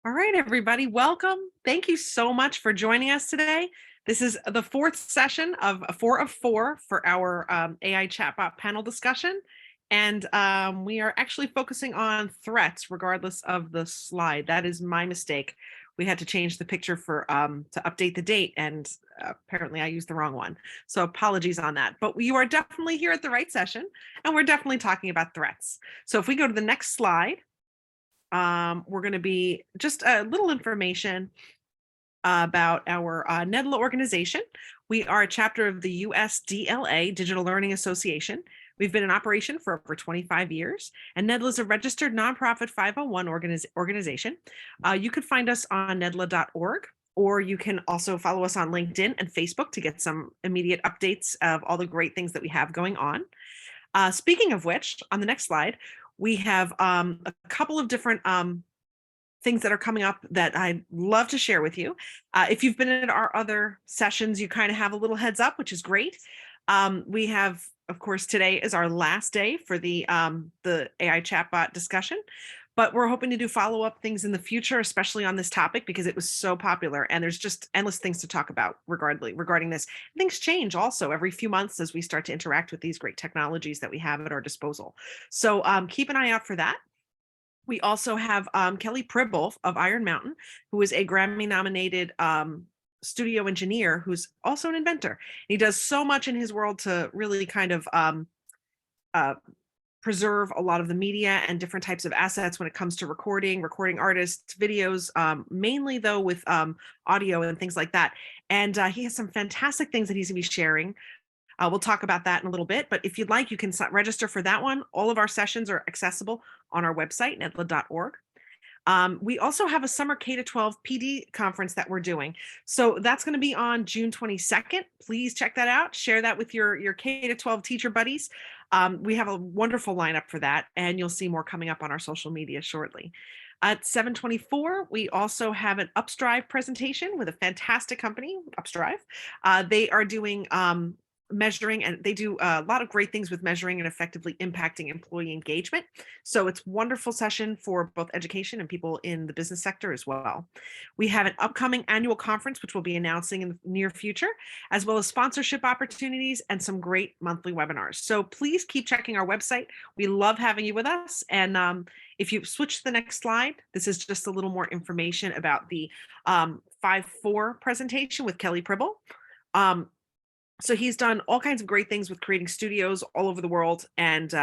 All right, everybody, welcome. Thank you so much for joining us today. This is the fourth session of four of four for our AI chatbot panel discussion. And we are actually focusing on threats regardless of the slide. That is my mistake. We had to change the picture for to update the date, and apparently I used the wrong one. So apologies on that. But you are definitely here at the right session, and we're definitely talking about threats. So if we go to the next slide, we're going to be just a little information about our NEDLA organization. We are a chapter of the USDLA, Digital Learning Association. We've been in operation for over 25 years, and NEDLA is a registered nonprofit 501 organization. You could find us on nedla.org, or you can also follow us on LinkedIn and Facebook to get some immediate updates of all the great things that we have going on. Speaking of which, on the next slide, we have a couple of different things that are coming up that I'd love to share with you. If you've been in our other sessions, you kind of have a little heads up, which is great. We have, of course, today is our last day for the AI chatbot discussion, but we're hoping to do follow-up things in the future, especially on this topic, because it was so popular and there's just endless things to talk about regarding this. Things change also every few months as we start to interact with these great technologies that we have at our disposal. So keep an eye out for that. We also have Kelly Pribble of Iron Mountain, who is a Grammy-nominated studio engineer who's also an inventor. He does so much in his world to really kind of uh, preserve a lot of the media and different types of assets when it comes to recording artists, videos, mainly though with audio and things like that. And he has some fantastic things that he's going to be sharing. We'll talk about that in a little bit, but if you'd like, you can register for that one. All of our sessions are accessible on our website, nedla.org. We also have a summer K-12 PD conference that we're doing. So that's going to be on June 22nd. Please check that out. Share that with your K-12 teacher buddies. We have a wonderful lineup for that, and you'll see more coming up on our social media shortly. At 7:24, we also have an Upstrive presentation with a fantastic company, Upstrive. They are doing measuring, and they do a lot of great things with measuring and effectively impacting employee engagement. So it's a wonderful session for both education and people in the business sector as well. We have an upcoming annual conference, which we'll be announcing in the near future, as well as sponsorship opportunities and some great monthly webinars. So please keep checking our website. We love having you with us. And if you switch to the next slide, this is just a little more information about the 5-4 presentation with Kelly Pribble. So he's done all kinds of great things with creating studios all over the world, and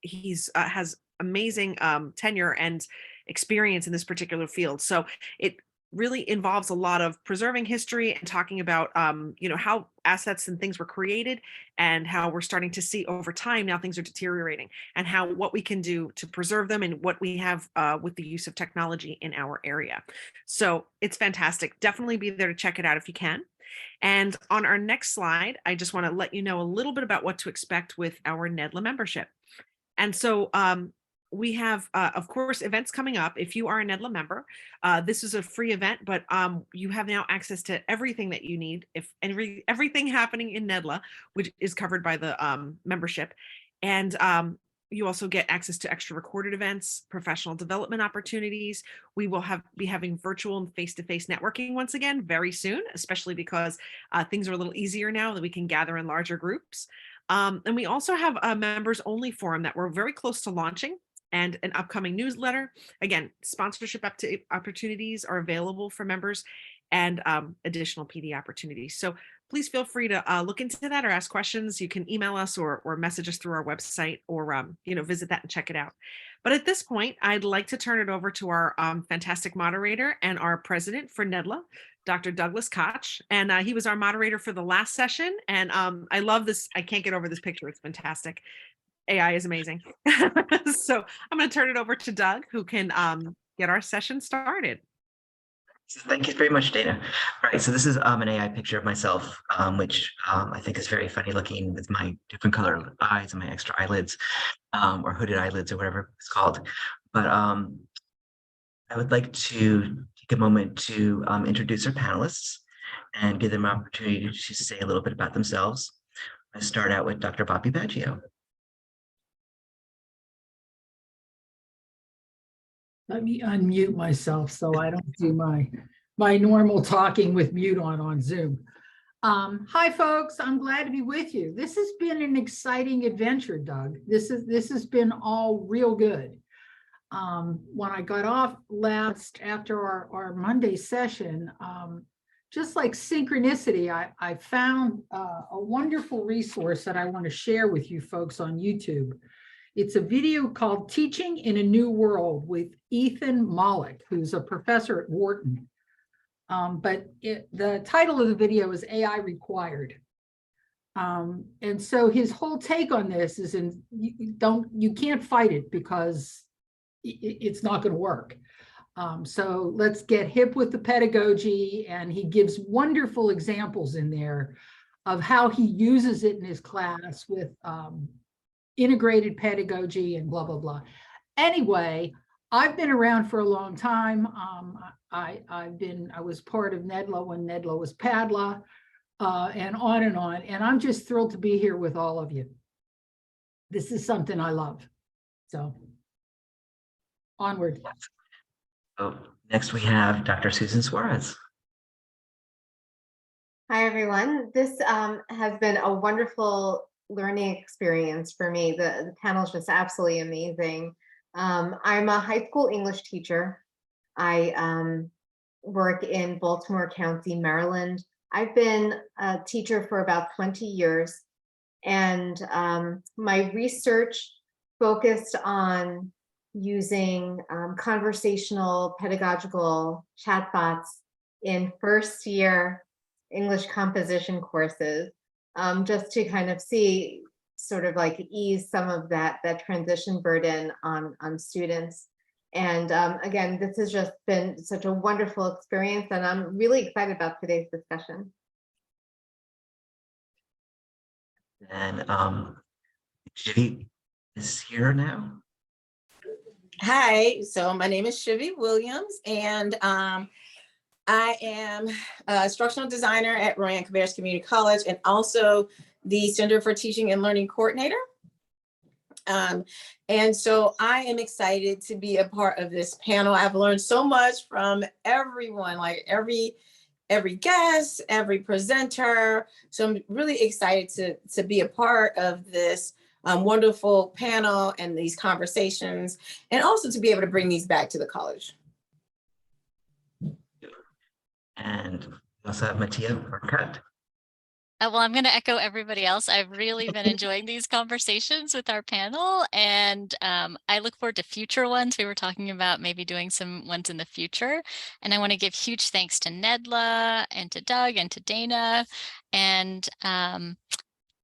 he's has amazing tenure and experience in this particular field. So it really involves a lot of preserving history and talking about how assets and things were created and how we're starting to see over time now things are deteriorating, and how what we can do to preserve them and what we have with the use of technology in our area. So it's fantastic. Definitely be there to check it out if you can. And on our next slide, I just want to let you know a little bit about what to expect with our NEDLA membership. And so we have, of course, events coming up. If you are a NEDLA member, this is a free event, but you have now access to everything that you need. If everything happening in NEDLA, which is covered by the membership. And you also get access to extra recorded events, professional development opportunities. We will be having virtual and face-to-face networking once again very soon, especially because things are a little easier now that we can gather in larger groups. And we also have a members only forum that we're very close to launching, and an upcoming newsletter. Again, sponsorship opportunities are available for members, and additional PD opportunities. So please feel free to look into that or ask questions. You can email us or message us through our website, or visit that and check it out. But at this point, I'd like to turn it over to our fantastic moderator and our president for NEDLA, Dr. Douglas Koch. And he was our moderator for the last session. And I love this. I can't get over this picture. It's fantastic. AI is amazing. So I'm going to turn it over to Doug, who can get our session started. Thank you very much, Dana. All right, so this is an AI picture of myself, which I think is very funny looking with my different colored eyes and my extra eyelids, or hooded eyelids, or whatever it's called. But I would like to take a moment to introduce our panelists and give them an opportunity to say a little bit about themselves. I start out with Dr. Bobby Baggio. Let me unmute myself so I don't do my normal talking with mute on Zoom. Hi, folks. I'm glad to be with you. This has been an exciting adventure, Doug. This has been all real good. When I got off last after our Monday session, just like synchronicity, I found a wonderful resource that I want to share with you folks on YouTube. It's a video called Teaching in a New World with Ethan Mollick, who's a professor at Wharton. But the title of the video is AI Required. And so his whole take on this is you can't fight it because it's not going to work. So let's get hip with the pedagogy, and he gives wonderful examples in there of how he uses it in his class with integrated pedagogy and blah, blah, blah. Anyway, I've been around for a long time. I was part of NEDLA when NEDLA was PADLA, and on, and I'm just thrilled to be here with all of you. This is something I love. So onward. So next we have Dr. Susan Suarez. Hi, everyone. This has been a wonderful learning experience for me. The panel is just absolutely amazing. I'm a high school English teacher. I work in Baltimore County, Maryland. I've been a teacher for about 20 years, and my research focused on using conversational pedagogical chatbots in first year English composition courses, just to kind of see, sort of like ease some of that transition burden on students. And again, this has just been such a wonderful experience, and I'm really excited about today's discussion. And Shivy is here now. Hi, so my name is Shivy Williams, and I am a instructional designer at Rowan Cabarrus Community College, and also the Center for Teaching and Learning Coordinator. And so I am excited to be a part of this panel. I've learned so much from everyone, like every guest, every presenter. So I'm really excited to be a part of this wonderful panel and these conversations, and also to be able to bring these back to the college. And we also have Mattia Burkhardt. Well, I'm going to echo everybody else. I've really been enjoying these conversations with our panel, and I look forward to future ones. We were talking about maybe doing some ones in the future, and I want to give huge thanks to Nedla and to Doug and to Dana. And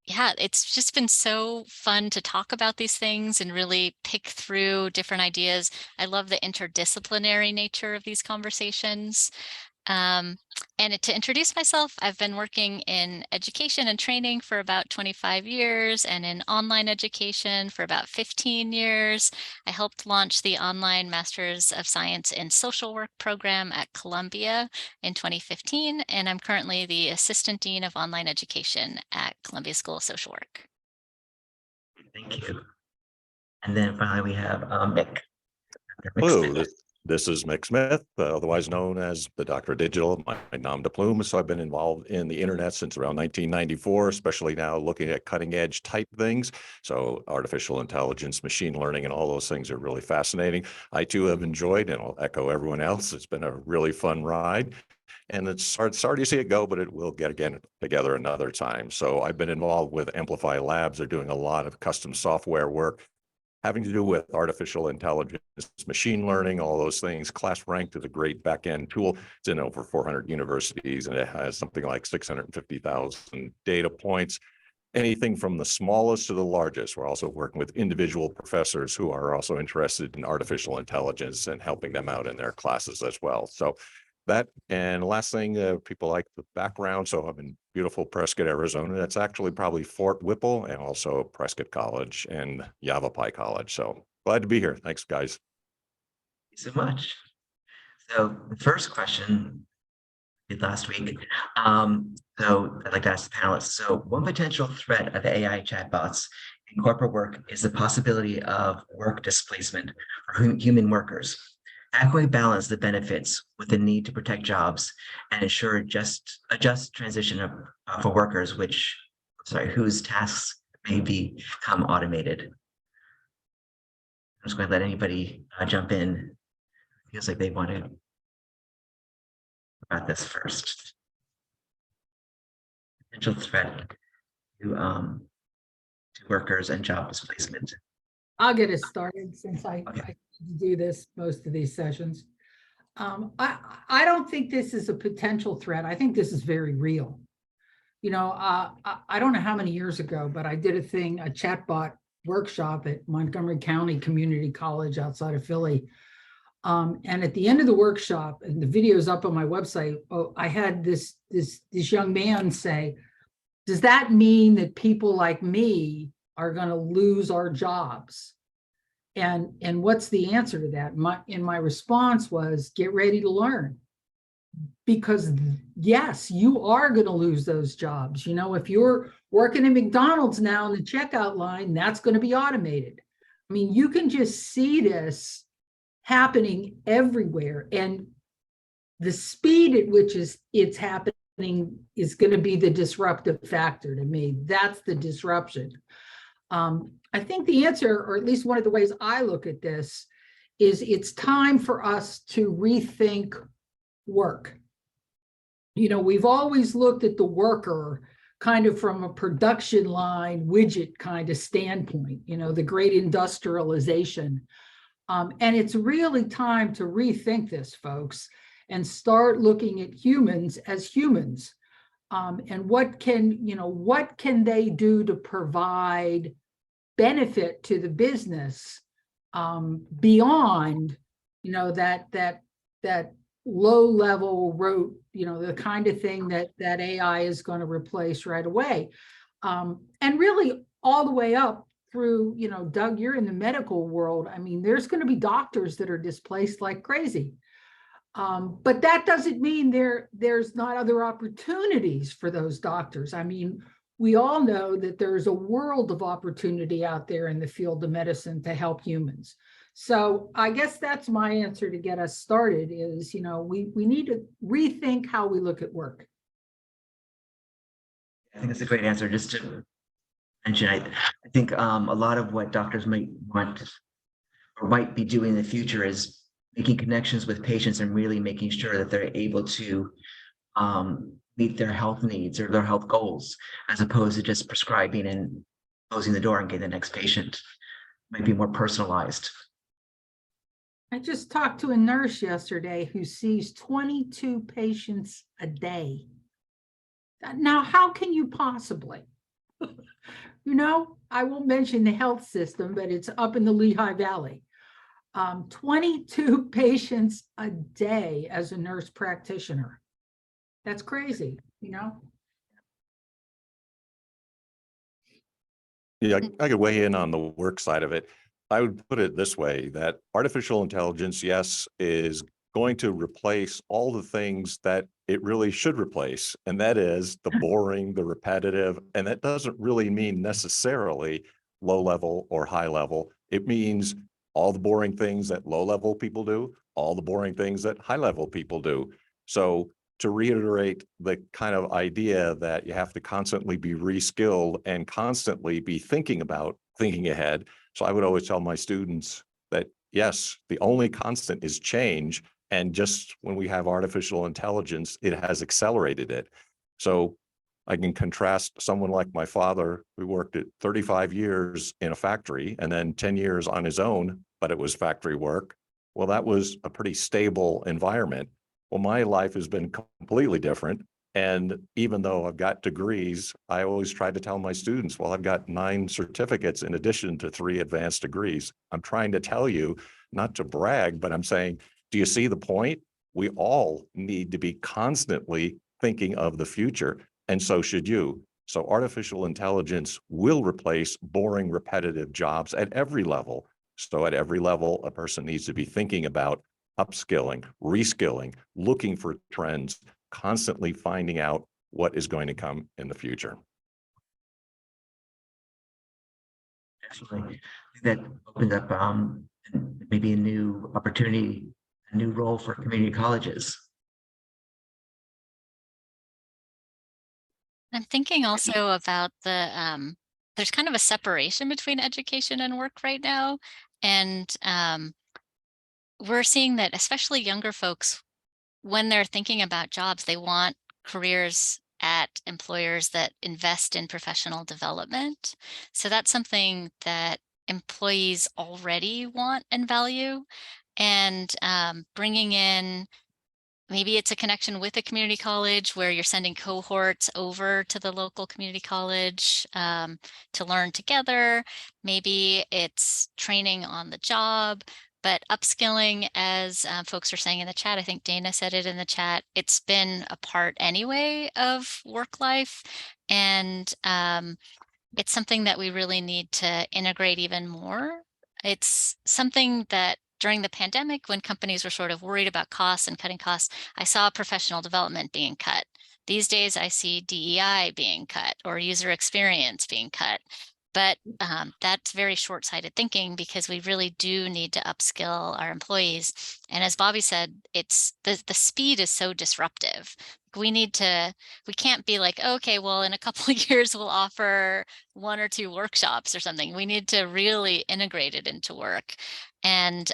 yeah, it's just been so fun to talk about these things and really pick through different ideas. I love the interdisciplinary nature of these conversations. And to introduce myself, I've been working in education and training for about 25 years and in online education for about 15 years. I helped launch the online Masters of Science in Social Work program at Columbia in 2015, and I'm currently the Assistant Dean of Online Education at Columbia School of Social Work. Thank you. And then finally we have Mick. Hello, this is Mick Smith, otherwise known as the Doctor of Digital, my nom de plume. So I've been involved in the internet since around 1994, especially now looking at cutting edge type things. So artificial intelligence, machine learning, and all those things are really fascinating. I too have enjoyed, and I'll echo everyone else, it's been a really fun ride. And it's sorry to see it go, but it will get again together another time. So I've been involved with Amplify Labs. They're doing a lot of custom software work having to do with artificial intelligence, machine learning, all those things. ClassRank is a great back-end tool. It's in over 400 universities, and it has something like 650,000 data points. Anything from the smallest to the largest. We're also working with individual professors who are also interested in artificial intelligence and helping them out in their classes as well. So that, and last thing, people like the background. So I'm in beautiful Prescott, Arizona. That's actually probably Fort Whipple and also Prescott College and Yavapai College. So glad to be here. Thanks, guys. Thank you so much. So the first question we did last week. So I'd like to ask the panelists. So one potential threat of AI chatbots in corporate work is the possibility of work displacement for human workers. adequately balance the benefits with the need to protect jobs and ensure a just transition for workers, whose tasks may become automated. I'm just going to let anybody jump in. Feels like they want to about this first. Potential threat to workers and job displacement. I'll get us started since I Okay. do this most of these sessions. I don't think this is a potential threat. I think this is very real. You know, I don't know how many years ago, but I did a chatbot workshop at Montgomery County Community College outside of Philly. And at the end of the workshop, and the video is up on my website, I had this young man say, does that mean that people like me are going to lose our jobs? And what's the answer to that? My response was, get ready to learn. Because yes, you are going to lose those jobs. You know, if you're working at McDonald's now in the checkout line, that's going to be automated. I mean, you can just see this happening everywhere. And the speed at which it's happening is going to be the disruptive factor to me. That's the disruption. I think the answer, or at least one of the ways I look at this, is it's time for us to rethink work. You know, we've always looked at the worker kind of from a production line widget kind of standpoint, you know, the great industrialization. And it's really time to rethink this, folks, and start looking at humans as humans. And what can they do to provide benefit to the business beyond, you know, that low level rote, you know, the kind of thing that AI is going to replace right away. And really all the way up through, you know, Doug, you're in the medical world. I mean, there's going to be doctors that are displaced like crazy. But that doesn't mean there's not other opportunities for those doctors. I mean, we all know that there's a world of opportunity out there in the field of medicine to help humans. So I guess that's my answer to get us started is, you know, we need to rethink how we look at work. I think that's a great answer. Just to mention, I think a lot of what doctors might want or might be doing in the future is making connections with patients and really making sure that they're able to meet their health needs or their health goals, as opposed to just prescribing and closing the door and getting the next patient. Might be more personalized. I just talked to a nurse yesterday who sees 22 patients a day. Now, how can you possibly? You know, I won't mention the health system, but it's up in the Lehigh Valley. 22 patients a day as a nurse practitioner. That's crazy, you know? Yeah, I could weigh in on the work side of it. I would put it this way, that artificial intelligence, yes, is going to replace all the things that it really should replace. And that is the boring, the repetitive, and that doesn't really mean necessarily low level or high level. It means all the boring things that low level people do, all the boring things that high level people do. So to reiterate the kind of idea that you have to constantly be reskilled and constantly be thinking ahead. So I would always tell my students that, yes, the only constant is change. And just when we have artificial intelligence, it has accelerated it. So I can contrast someone like my father, who worked at 35 years in a factory and then 10 years on his own, but it was factory work. Well, that was a pretty stable environment. Well, my life has been completely different. And even though I've got degrees, I always try to tell my students, well, I've got 9 certificates in addition to 3 advanced degrees. I'm trying to tell you, not to brag, but I'm saying, do you see the point? We all need to be constantly thinking of the future, and so should you. So artificial intelligence will replace boring, repetitive jobs at every level. So at every level, a person needs to be thinking about upskilling, reskilling, looking for trends, constantly finding out what is going to come in the future. Definitely. That opened up maybe a new opportunity a new role for community colleges? I'm thinking also about there's kind of a separation between education and work right now. And we're seeing that especially younger folks, when they're thinking about jobs, they want careers at employers that invest in professional development. So that's something that employees already want and value. And bringing in, maybe it's a connection with a community college where you're sending cohorts over to the local community college to learn together. Maybe it's training on the job, but upskilling, as folks are saying in the chat, I think Dana said it in the chat, it's been a part anyway of work life. And it's something that we really need to integrate even more. It's something that during the pandemic, when companies were sort of worried about costs and cutting costs, I saw professional development being cut. These days, I see DEI being cut or user experience being cut. But that's very short-sighted thinking, because we really do need to upskill our employees. And as Bobby said, it's the speed is so disruptive. We can't be like, okay, well, in a couple of years, we'll offer 1 or 2 workshops or something. We need to really integrate it into work. And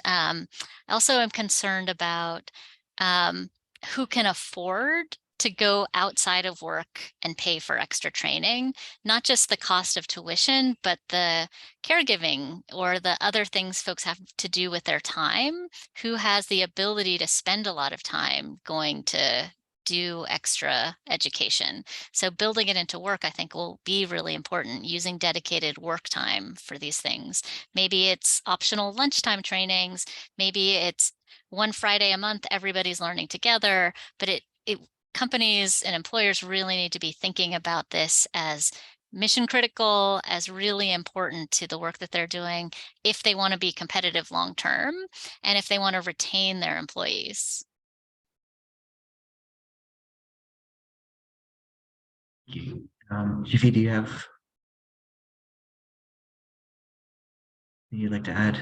also I'm concerned about who can afford to go outside of work and pay for extra training, not just the cost of tuition, but the caregiving or the other things folks have to do with their time. Who has the ability to spend a lot of time going to do extra education? So building it into work, I think, will be really important, using dedicated work time for these things. Maybe it's optional lunchtime trainings. Maybe it's 1 Friday a month, everybody's learning together, but it companies and employers really need to be thinking about this as mission critical, as really important to the work that they're doing, if they want to be competitive long term and if they want to retain their employees. Shifi, do you have anything you'd like to add?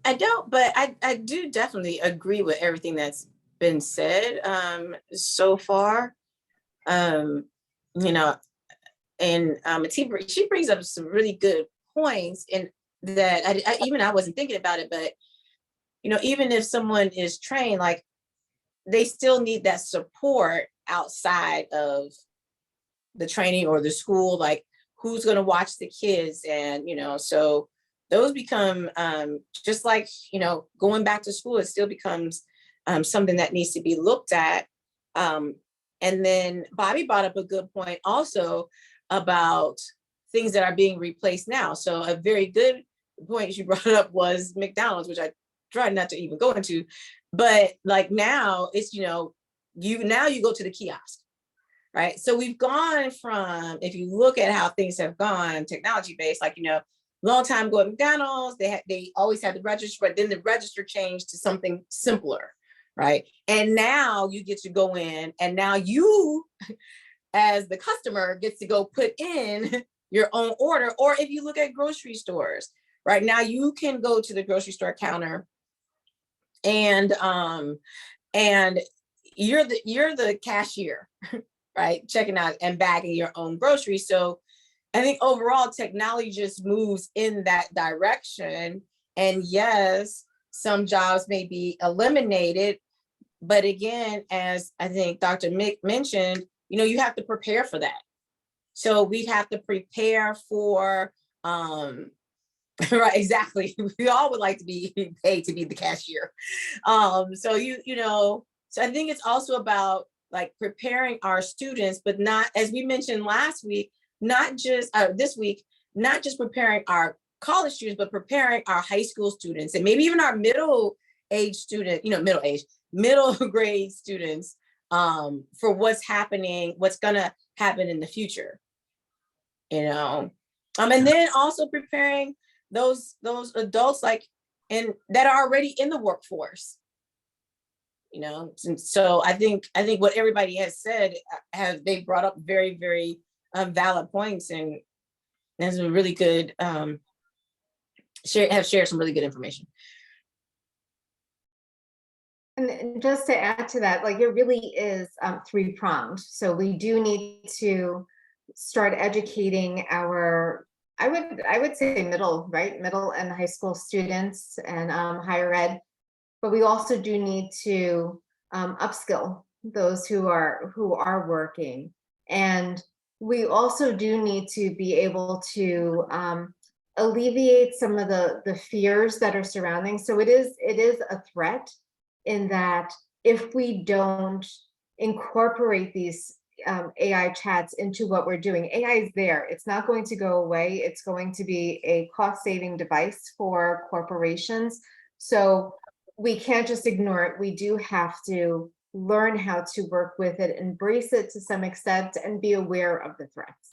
I don't, but I do definitely agree with everything that's been said so far. You know, and she brings up some really good points, and that I wasn't thinking about it, but you know, even if someone is trained, like, they still need that support outside of the training or the school, like who's going to watch the kids. And you know, so those become just like, you know, going back to school, it still becomes something that needs to be looked at. And then Bobby brought up a good point also about things that are being replaced now. So a very good point you brought up was McDonald's, which I tried not to even go into, but like now it's, you know, you go to the kiosk, right? So we've gone from, if you look at how things have gone technology based, like, you know, long time ago at McDonald's, they always had the register, but then the register changed to something simpler, right? And now you get to go in, and now you, as the customer, gets to go put in your own order. Or if you look at grocery stores, right now you can go to the grocery store counter, and you're the cashier, right? Checking out and bagging your own groceries. So I think overall technology just moves in that direction. And yes, some jobs may be eliminated, but again, as I think Dr. Mick mentioned, you know, you have to prepare for that. So we have to prepare for, right, exactly. We all would like to be paid to be the cashier. So you know, so I think it's also about like preparing our students, but not, as we mentioned last week, not just this week, not just preparing our college students, but preparing our high school students, and maybe even our middle grade students for what's gonna happen in the future, you know. And then also preparing those adults like that are already in the workforce, you know. And so I think what everybody has said they brought up very, very valid points, and there's a really good have shared some really good information. And just to add to that, like it really is three-pronged. So we do need to start educating our, I would say middle, right? Middle and high school students and higher ed. But we also do need to upskill those who are working. And we also do need to be able to alleviate some of the fears that are surrounding. So it is a threat in that if we don't incorporate these AI chats into what we're doing, AI is there. It's not going to go away. It's going to be a cost-saving device for corporations. So we can't just ignore it. We do have to learn how to work with it, embrace it to some extent, and be aware of the threats.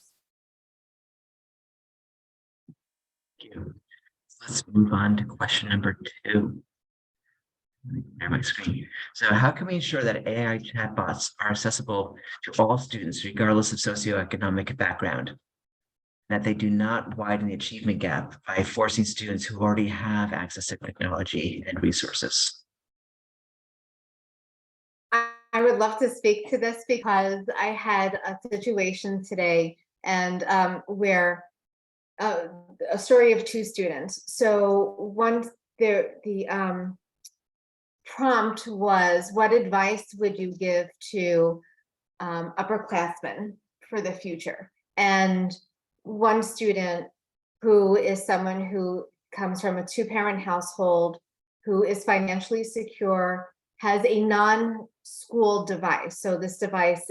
Thank you. Let's move on to question number 2. Let me clear my screen. So how can we ensure that AI chatbots are accessible to all students, regardless of socioeconomic background? That they do not widen the achievement gap by forcing students who already have access to technology and resources? I would love to speak to this because I had a situation today and where a story of 2 students. So one, the prompt was, what advice would you give to upperclassmen for the future? And one student, who is someone who comes from a 2-parent household, who is financially secure, has a non-school device. So this device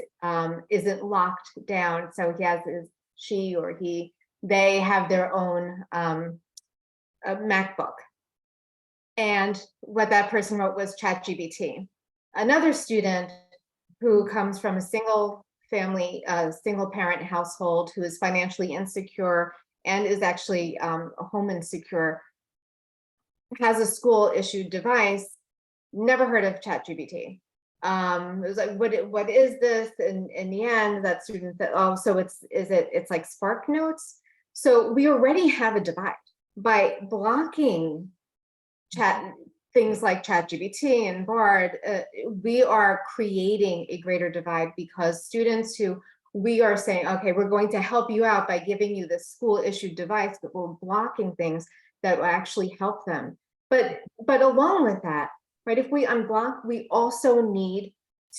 isn't locked down. So she or he, they have their own MacBook. And what that person wrote was ChatGPT. Another student who comes from a single parent household, who is financially insecure and is actually home insecure, has a school issued device, never heard of ChatGPT. It was like, what is this? And in the end, that student said, oh, so it's like Spark Notes. So we already have a divide by blocking things like ChatGPT and Bard. We are creating a greater divide because students who we are saying, okay, we're going to help you out by giving you this school issued device, but we're blocking things that will actually help them. But along with that, right, if we unblock, we also need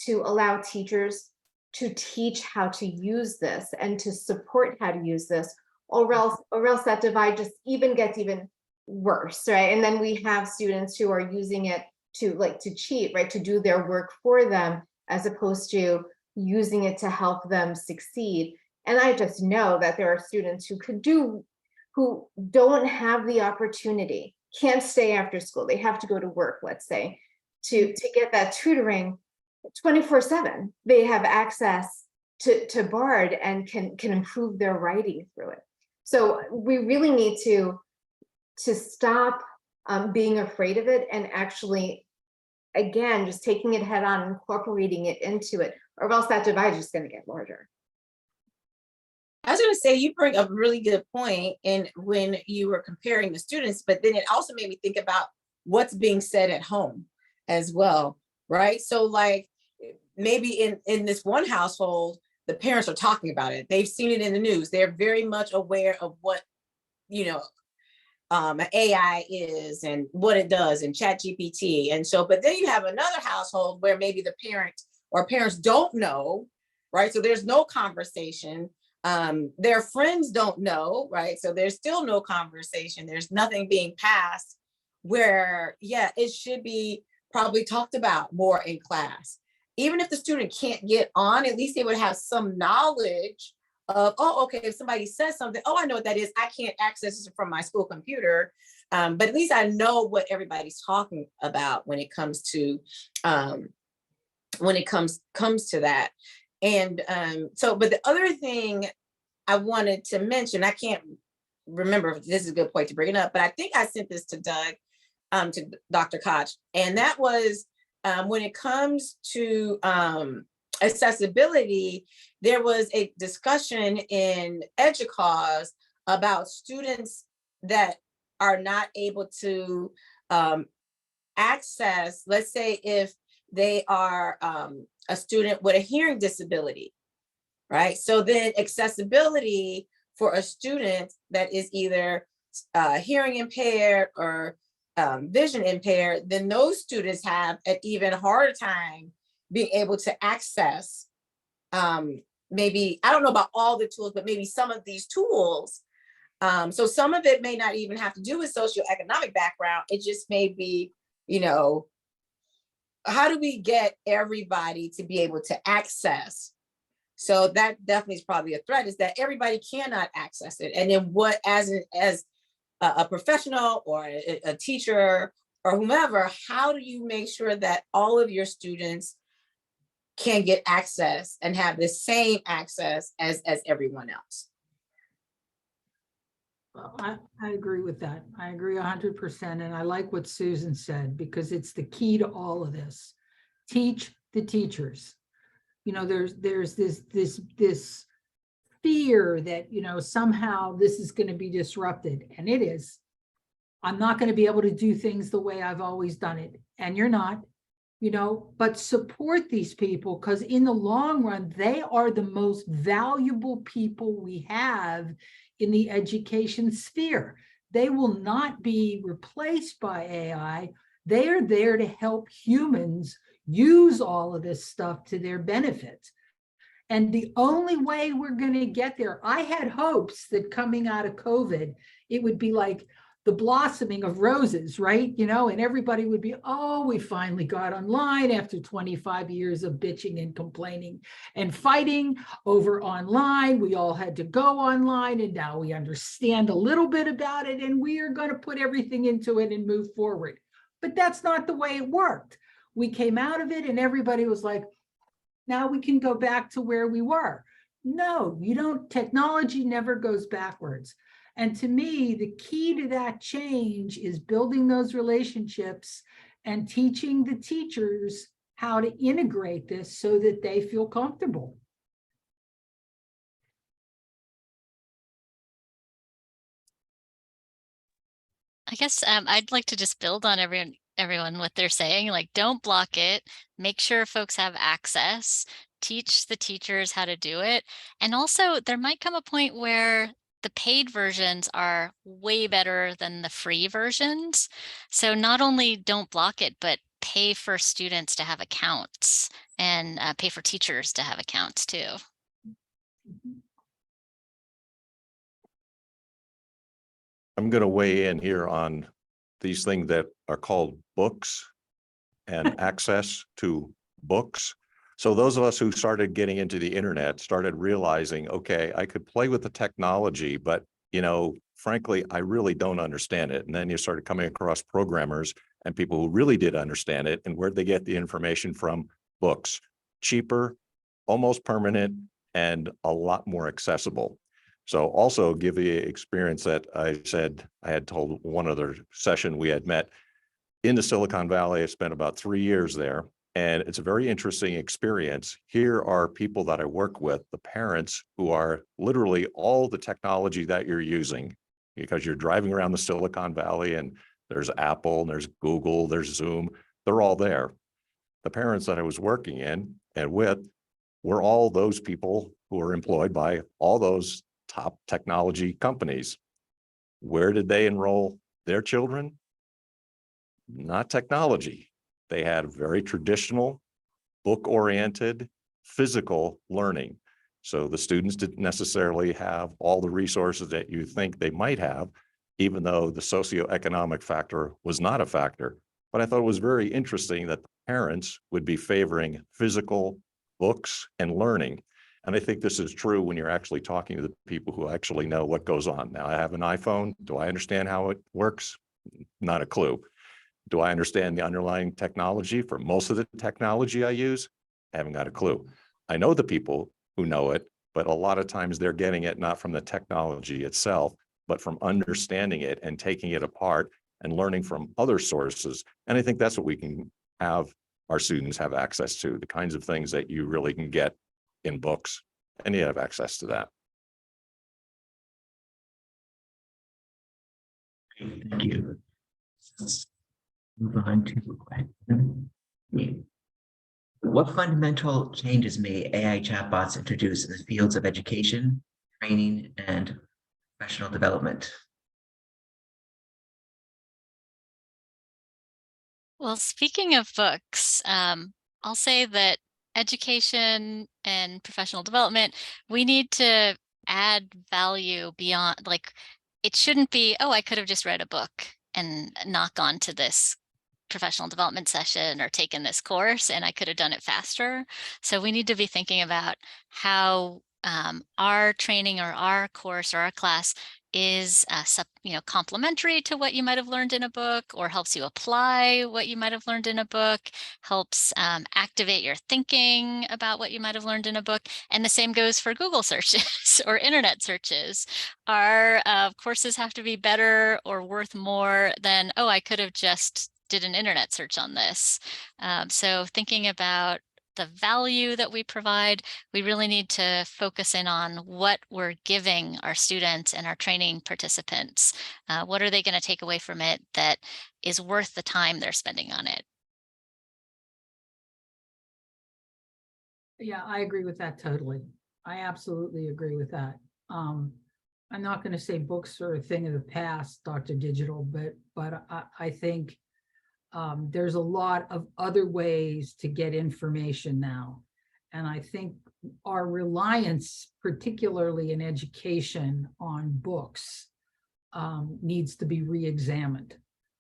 to allow teachers to teach how to use this and to support how to use this, or else that divide just gets even worse, right? And then we have students who are using it to cheat, right, to do their work for them, as opposed to using it to help them succeed. And I just know that there are students who don't have the opportunity, can't stay after school, they have to go to work, let's say, to get that tutoring 24/7. They have access to Bard and can improve their writing through it. So we really need to stop being afraid of it and actually, again, just taking it head on, incorporating it into it, or else that divide is just going to get larger. I was going to say, you bring up a really good point in when you were comparing the students, but then it also made me think about what's being said at home as well, right? So like maybe in this one household, the parents are talking about it. They've seen it in the news. They're very much aware of what, AI is and what it does and ChatGPT. And so, but then you have another household where maybe the parents don't know, right? So there's no conversation. Their friends don't know, right? So there's still no conversation. There's nothing being passed where, it should be probably talked about more in class. Even if the student can't get on, at least they would have some knowledge of, oh, okay, if somebody says something, oh, I know what that is. I can't access it from my school computer. But at least I know what everybody's talking about when it comes to that. And but the other thing I wanted to mention, I can't remember if this is a good point to bring it up, but I think I sent this to Doug, to Dr. Koch, and that was when it comes to accessibility, there was a discussion in EDUCAUSE about students that are not able to access, let's say if they are a student with a hearing disability, right? So then accessibility for a student that is either hearing impaired or vision impaired, then those students have an even harder time being able to access maybe, I don't know about all the tools, but maybe some of these tools. So some of it may not even have to do with socioeconomic background. It just may be, you know, how do we get everybody to be able to access? So that definitely is probably a threat, is that everybody cannot access it. And then what, as a professional or a teacher or whomever, how do you make sure that all of your students can get access and have the same access as everyone else? Well, I agree with that. I agree 100%. And I like what Susan said, because it's the key to all of this. Teach the teachers. You know, there's this fear that, you know, somehow this is going to be disrupted, and it is. I'm not going to be able to do things the way I've always done it, and you're not, you know, but support these people, because in the long run, they are the most valuable people we have in the education sphere. They will not be replaced by AI. They are there to help humans use all of this stuff to their benefit. And the only way we're going to get there, I had hopes that coming out of COVID, it would be like the blossoming of roses, right? You know, and everybody would be, oh, we finally got online after 25 years of bitching and complaining and fighting over online. We all had to go online, and now we understand a little bit about it, and we are going to put everything into it and move forward. But that's not the way it worked. We came out of it and everybody was like, now we can go back to where we were. No, you don't. Technology never goes backwards. And to me, the key to that change is building those relationships and teaching the teachers how to integrate this so that they feel comfortable. I guess I'd like to just build on everyone what they're saying. Like, don't block it. Make sure folks have access. Teach the teachers how to do it. And also, there might come a point where the paid versions are way better than the free versions. So not only don't block it, but pay for students to have accounts, and pay for teachers to have accounts too. I'm going to weigh in here on these things that are called books and access to books. So those of us who started getting into the internet started realizing, okay, I could play with the technology, but, you know, frankly, I really don't understand it. And then you started coming across programmers and people who really did understand it, and where'd they get the information from? Books, cheaper, almost permanent, and a lot more accessible. So also give the experience that I said I had told one other session we had met in the Silicon Valley. I spent about 3 years there, and it's a very interesting experience. Here are people that I work with, the parents, who are literally all the technology that you're using, because you're driving around the Silicon Valley and there's Apple, and there's Google, there's Zoom, they're all there. The parents that I was working in and with were all those people who are employed by all those top technology companies. Where did they enroll their children? Not technology. They had very traditional, book-oriented, physical learning. So the students didn't necessarily have all the resources that you think they might have, even though the socioeconomic factor was not a factor. But I thought it was very interesting that the parents would be favoring physical books and learning. And I think this is true when you're actually talking to the people who actually know what goes on. Now, I have an iPhone. Do I understand how it works? Not a clue. Do I understand the underlying technology for most of the technology I use? I haven't got a clue. I know the people who know it, but a lot of times they're getting it not from the technology itself, but from understanding it and taking it apart and learning from other sources. And I think that's what we can have our students have access to, the kinds of things that you really can get in books, and you have access to that. Thank you. move on to question. What fundamental changes may AI chatbots introduce in the fields of education, training, and professional development? Well, speaking of books, I'll say that education and professional development, we need to add value beyond, like, it shouldn't be, oh, I could have just read a book and not gone to this professional development session or taken this course and I could have done it faster. So we need to be thinking about how our training or our course or our class is complementary to what you might have learned in a book, or helps you apply what you might have learned in a book, helps activate your thinking about what you might have learned in a book. And the same goes for Google searches or internet searches. Our courses have to be better or worth more than, oh, I could have just did an internet search on this. So thinking about the value that we provide, we really need to focus in on what we're giving our students and our training participants. What are they going to take away from it that is worth the time they're spending on it? Yeah, I agree with that totally. I absolutely agree with that. I'm not going to say books are a thing of the past, Dr. Digital, but I think there's a lot of other ways to get information now. And I think our reliance, particularly in education, on books needs to be re-examined.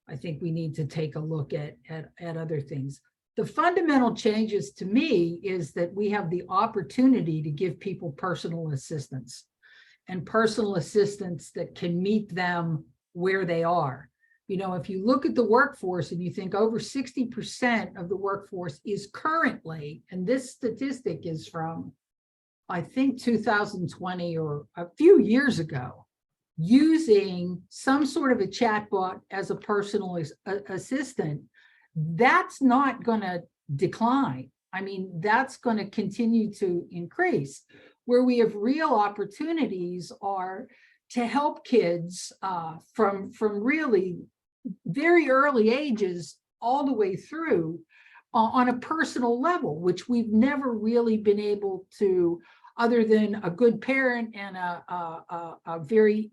I think we need to take a look at other things. The fundamental changes to me is that we have the opportunity to give people personal assistance, and personal assistance that can meet them where they are. You know, if you look at the workforce and you think over 60% of the workforce is currently, and this statistic is from, I think, 2020 or a few years ago, using some sort of a chatbot as a personal assistant, that's not going to decline. I mean, that's going to continue to increase. Where we have real opportunities are to help kids from really very early ages all the way through on a personal level, which we've never really been able to, other than a good parent and a very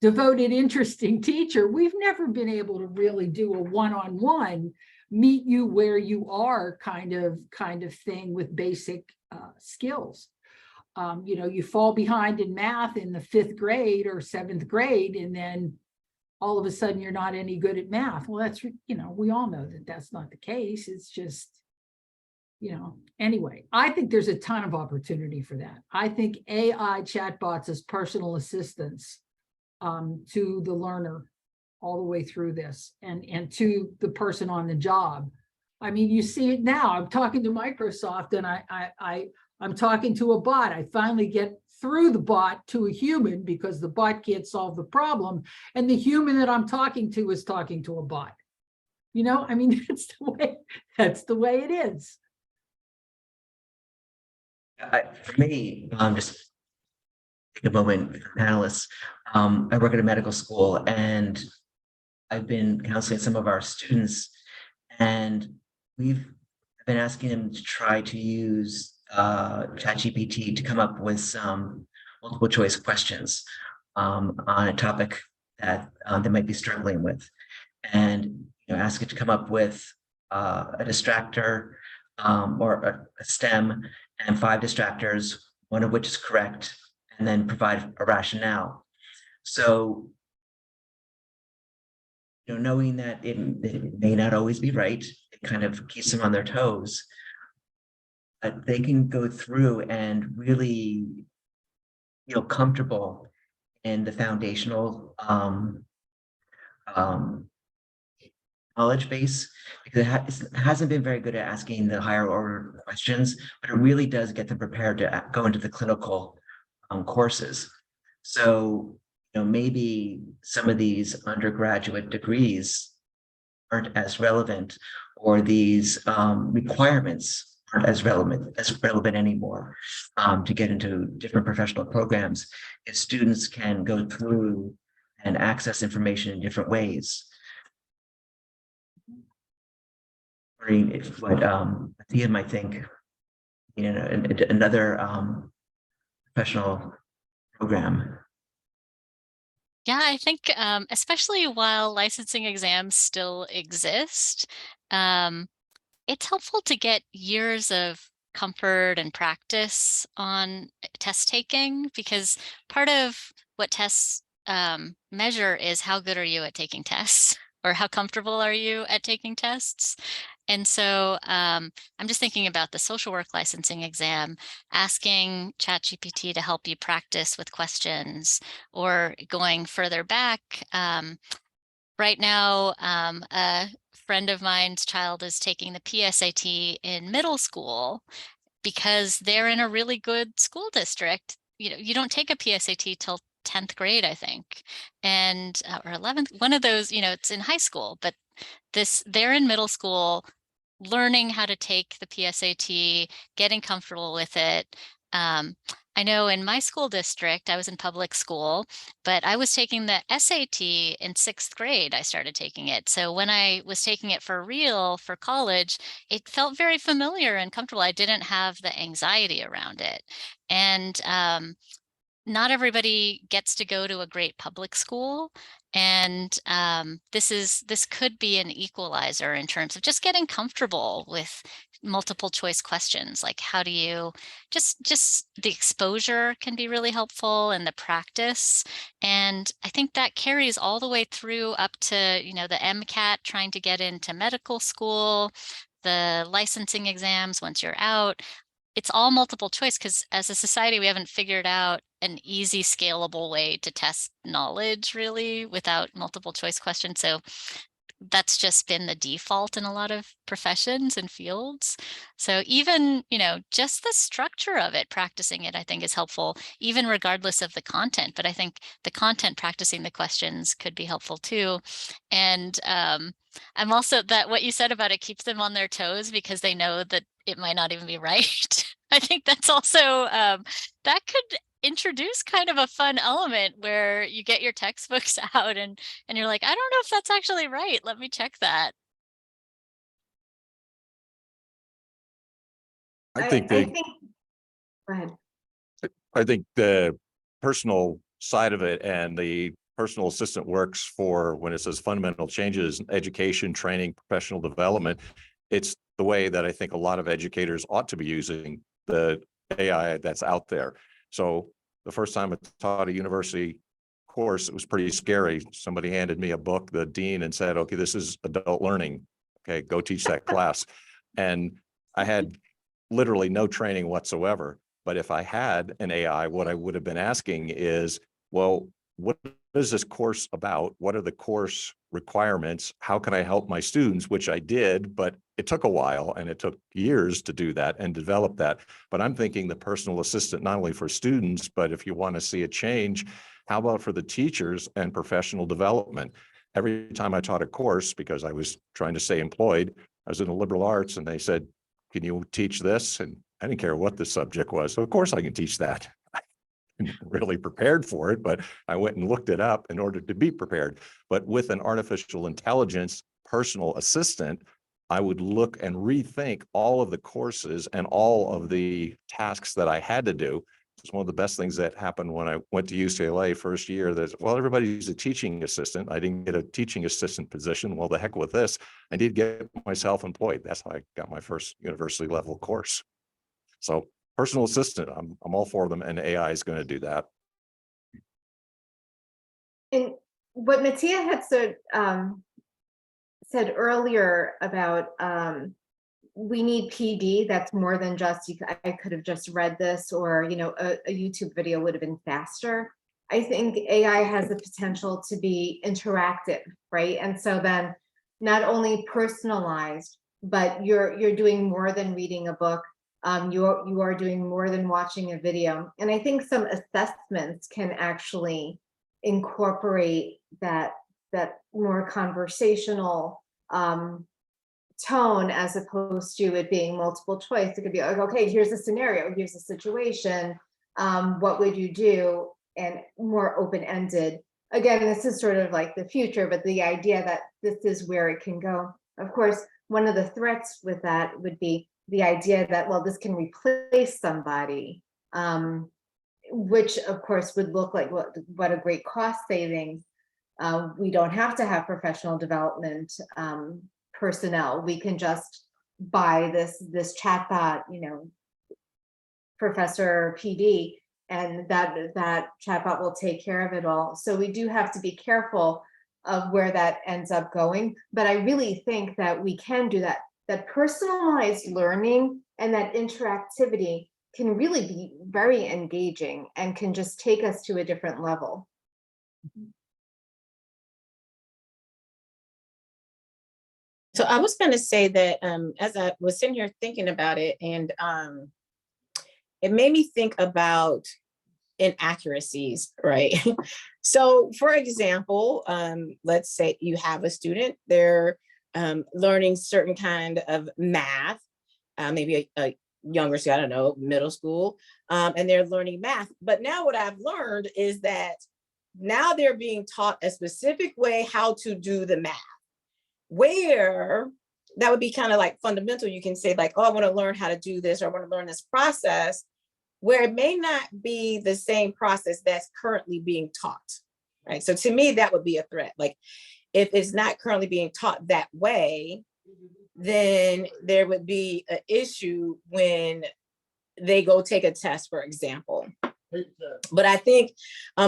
devoted, interesting teacher. We've never been able to really do a one-on-one, meet you where you are kind of thing with basic skills. You know, you fall behind in math in the 5th grade or 7th grade, and then all of a sudden you're not any good at math. Well, that's, you know, we all know that that's not the case. It's just, you know, anyway, I think there's a ton of opportunity for that. I think AI chatbots as personal assistants to the learner all the way through this, and to the person on the job. I mean, you see it now. I'm talking to Microsoft and I'm talking to a bot. I finally get through the bot to a human because the bot can't solve the problem. And the human that I'm talking to is talking to a bot. You know, I mean, that's the way it is. For me, just take a moment, panelists. I work at a medical school, and I've been counseling some of our students, and we've been asking them to try to use ChatGPT to come up with some multiple choice questions on a topic that they might be struggling with, and ask it to come up with a distractor or a STEM and 5 distractors, one of which is correct, and then provide a rationale. So, knowing that it may not always be right, it kind of keeps them on their toes. They can go through and really feel comfortable in the foundational knowledge base, because it hasn't been very good at asking the higher order questions, but it really does get them prepared to go into the clinical courses. So, maybe some of these undergraduate degrees aren't as relevant, or these requirements aren't as relevant anymore to get into different professional programs, if students can go through and access information in different ways. wondering what Thea might think, another professional program. Yeah, I think especially while licensing exams still exist, it's helpful to get years of comfort and practice on test taking, because part of what tests measure is how good are you at taking tests, or how comfortable are you at taking tests. And so I'm just thinking about the social work licensing exam, asking ChatGPT to help you practice with questions, or going further back. Right now, a friend of mine's child is taking the PSAT in middle school because they're in a really good school district. You don't take a PSAT till 10th grade, I think, and or 11th, one of those, it's in high school, but they're in middle school learning how to take the PSAT, getting comfortable with it. I know in my school district, I was in public school, but I was taking the SAT in 6th grade. I started taking it. So when I was taking it for real for college, it felt very familiar and comfortable. I didn't have the anxiety around it. And not everybody gets to go to a great public school. And this could be an equalizer in terms of just getting comfortable with multiple choice questions. Like, how do you just the exposure can be really helpful, and the practice. And I think that carries all the way through up to, the MCAT, trying to get into medical school, the licensing exams once you're out. It's all multiple choice, because as a society, we haven't figured out an easy, scalable way to test knowledge really without multiple choice questions. So that's just been the default in a lot of professions and fields. So even, just the structure of it, practicing it, I think is helpful, even regardless of the content. But I think the content, practicing the questions, could be helpful too. And I'm also, that what you said about it keeps them on their toes, because they know that it might not even be right. I think that's also, that could introduce kind of a fun element where you get your textbooks out and you're like, I don't know if that's actually right. Let me check that. I think I think, go ahead. I think the personal side of it and the personal assistant works for when it says fundamental changes, education, training, professional development. It's the way that I think a lot of educators ought to be using the AI that's out there. So the first time I taught a university course, it was pretty scary. Somebody handed me a book, the dean, and said, okay, this is adult learning. Okay, go teach that class. And I had literally no training whatsoever. But if I had an AI, what I would have been asking is, well, what is this course about? What are the course requirements? How can I help my students? Which I did, but it took a while, and it took years to do that and develop that. But I'm thinking the personal assistant, not only for students, but if you want to see a change, how about for the teachers and professional development? Every time I taught a course, because I was trying to stay employed, I was in the liberal arts, and they said, can you teach this? And I didn't care what the subject was. So of course I can teach that. I wasn't really prepared for it, but I went and looked it up in order to be prepared. But with an artificial intelligence personal assistant, I would look and rethink all of the courses and all of the tasks that I had to do. It's one of the best things that happened when I went to UCLA first year. That, well, everybody's a teaching assistant. I didn't get a teaching assistant position. Well, the heck with this. I did get myself employed. That's how I got my first university level course. So personal assistant, I'm all for them, and AI is going to do that. And what Mattia had said earlier about we need PD, that's more than just, I could have just read this, or a YouTube video would have been faster. I think AI has the potential to be interactive, right? And so then not only personalized, but you're doing more than reading a book. You are doing more than watching a video. And I think some assessments can actually incorporate that more conversational tone, as opposed to it being multiple choice. It could be like, okay, here's a scenario, here's a situation, what would you do? And more open-ended. Again, this is sort of like the future, but the idea that this is where it can go. Of course, one of the threats with that would be the idea that, well, this can replace somebody, which of course would look like what a great cost savings. We don't have to have professional development personnel. We can just buy this chatbot, Professor PD, and that chatbot will take care of it all. So we do have to be careful of where that ends up going. But I really think that we can do that. That personalized learning and that interactivity can really be very engaging and can just take us to a different level. So I was going to say that as I was sitting here thinking about it, and it made me think about inaccuracies, right? So for example, let's say you have a student, they're learning certain kind of math, maybe a younger school, I don't know, middle school, and they're learning math. But now what I've learned is that now they're being taught a specific way how to do the math, where that would be kind of like fundamental. You can say like, oh, I want to learn how to do this, or I want to learn this process, where it may not be the same process that's currently being taught, right? So to me, that would be a threat. Like if it's not currently being taught that way, then there would be an issue when they go take a test, for example. But I think,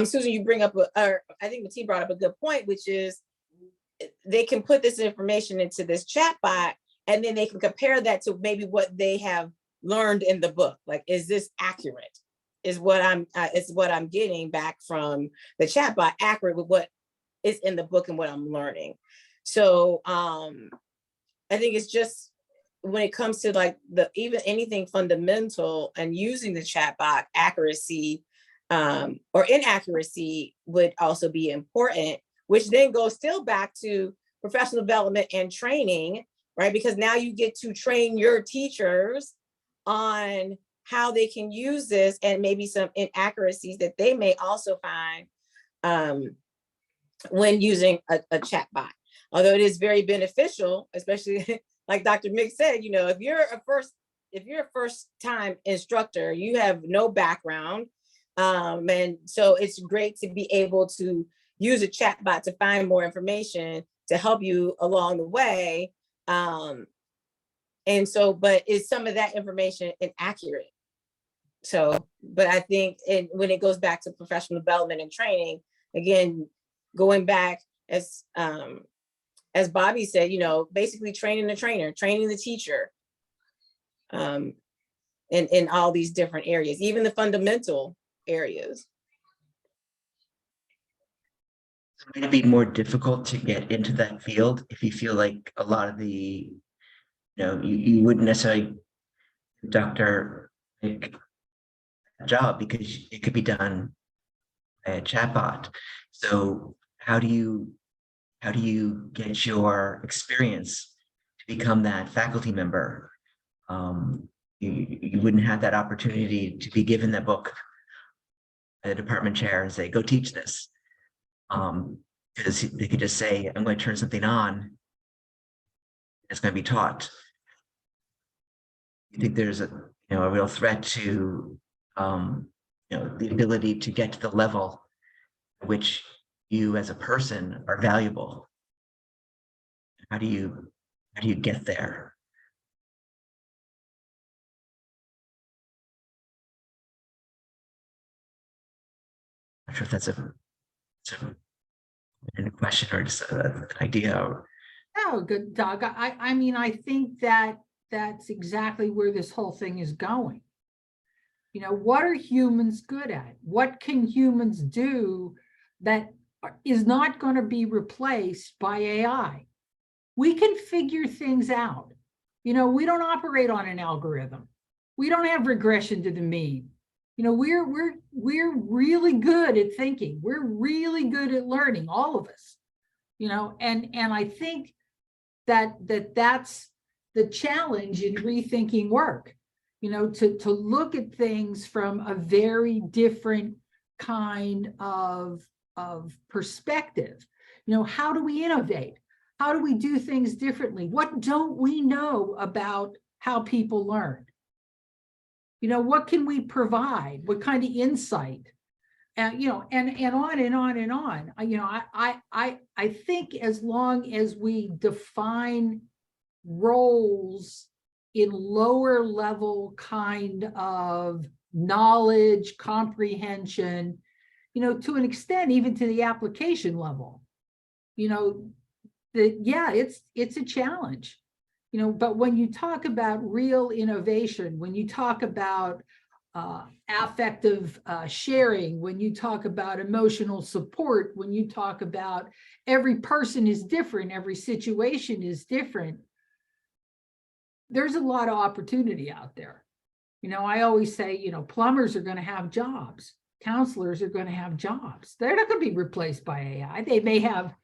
Susan, you bring up, or I think Mati brought up a good point, which is they can put this information into this chatbot, and then they can compare that to maybe what they have learned in the book. Like, is this accurate? Is what I'm getting back from the chatbot accurate with what is in the book and what I'm learning? So I think it's just when it comes to like even anything fundamental and using the chatbot, accuracy or inaccuracy would also be important, which then goes still back to professional development and training, right? Because now you get to train your teachers on how they can use this, and maybe some inaccuracies that they may also find when using a chatbot. Although it is very beneficial, especially like Dr. Mick said, if you're a first time instructor, you have no background. And so it's great to be able to use a chatbot to find more information to help you along the way. And so, but is some of that information inaccurate? So, but I think when it goes back to professional development and training, again, going back as Bobby said, basically training the trainer, training the teacher, in all these different areas, even the fundamental areas. Might it be more difficult to get into that field if you feel like a lot of the, you wouldn't necessarily doctor job because it could be done by a chatbot. So how do you get your experience to become that faculty member? You wouldn't have that opportunity to be given that book by the department chair and say, go teach this. Because they could just say, I'm going to turn something on. It's going to be taught. You think there's a real threat to the ability to get to the level at which you as a person are valuable? How do you get there? I'm not sure if that's a question or just an idea. Oh, good, Doug. I mean, I think that's exactly where this whole thing is going. What are humans good at? What can humans do that is not going to be replaced by AI? We can figure things out. We don't operate on an algorithm. We don't have regression to the mean. We're really good at thinking. We're really good at learning, all of us. And I think that's the challenge in rethinking work. To look at things from a very different kind of perspective. How do we innovate? How do we do things differently? What don't we know about how people learn? You know, what can we provide? What kind of insight? You know, and on and on and on. You know, I think as long as we define roles in lower level kind of knowledge, comprehension, you know, to an extent, even to the application level, you know, that, yeah, it's a challenge, you know, but when you talk about real innovation, when you talk about affective sharing, when you talk about emotional support, when you talk about every person is different, every situation is different, there's a lot of opportunity out there. You know, I always say, you know, plumbers are going to have jobs. Counselors are going to have jobs. They're not going to be replaced by AI. They may have,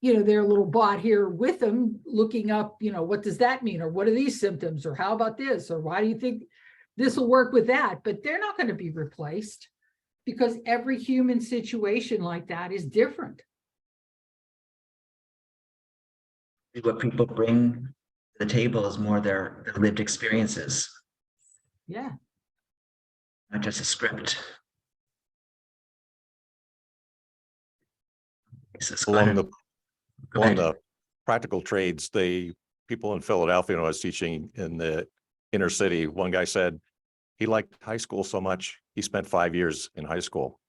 you know, their little bot here with them looking up, you know, what does that mean? Or what are these symptoms? Or how about this? Or why do you think this will work with that? But they're not going to be replaced because every human situation like that is different. What people bring to the table is more their lived experiences, Yeah. not just a script. Along the practical trades, people in Philadelphia, when I was teaching in the inner city, one guy said he liked high school so much, he spent 5 years in high school.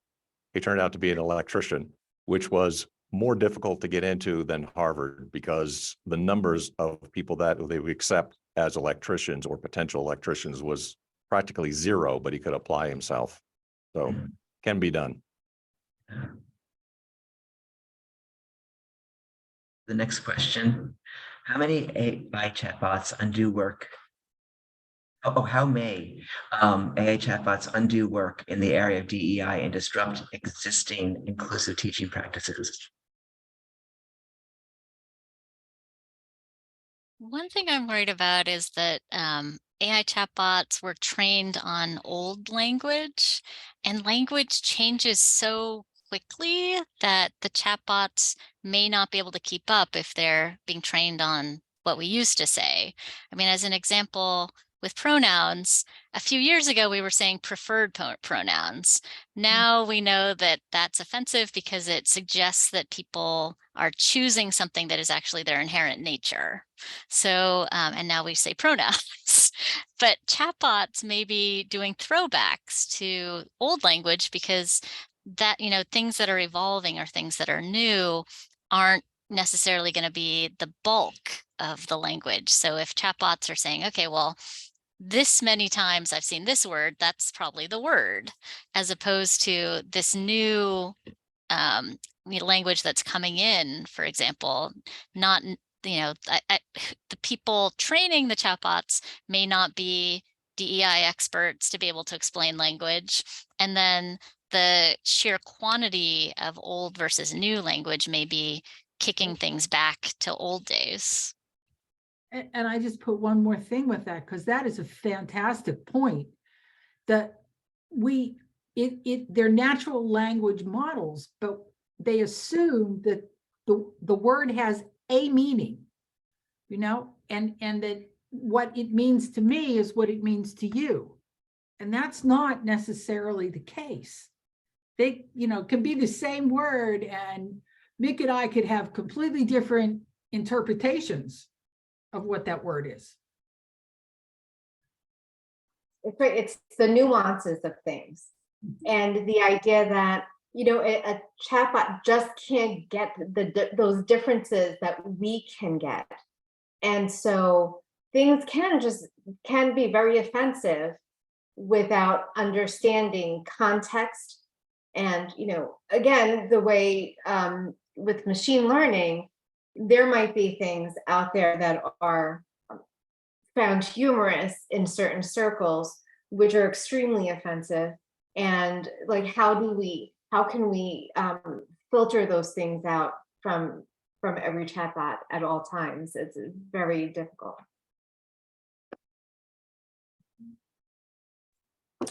He turned out to be an electrician, which was more difficult to get into than Harvard because the numbers of people that they would accept as electricians or potential electricians was practically zero, but he could apply himself. So can be done. The next question, how many AI chatbots undo work? How may AI chatbots undo work in the area of DEI and disrupt existing inclusive teaching practices? One thing I'm worried about is that AI chatbots were trained on old language, and language changes so quickly that the chatbots may not be able to keep up if they're being trained on what we used to say. I mean, as an example, with pronouns, a few years ago, we were saying preferred pronouns. Now we know that that's offensive because it suggests that people are choosing something that is actually their inherent nature. So, and now we say pronouns, but chatbots may be doing throwbacks to old language because that, you know, things that are evolving or things that are new aren't necessarily going to be the bulk of the language. So if chatbots are saying, okay, well, this many times I've seen this word, that's probably the word, as opposed to this new language that's coming in, for example, not, you know, the people training the chatbots may not be DEI experts to be able to explain language. And then the sheer quantity of old versus new language may be kicking things back to old days. And I just put one more thing with that, because that is a fantastic point, that they're natural language models, but they assume that the word has a meaning, you know, and that what it means to me is what it means to you. And that's not necessarily the case. They, you know, can be the same word, and Mick and I could have completely different interpretations of what that word is. It's the nuances of things, and the idea that, you know, a chatbot just can't get those differences that we can get, and so things can be very offensive without understanding context. And, you know, again, the way with machine learning, there might be things out there that are found humorous in certain circles, which are extremely offensive. And like, how can we filter those things out from every chatbot at all times? It's very difficult.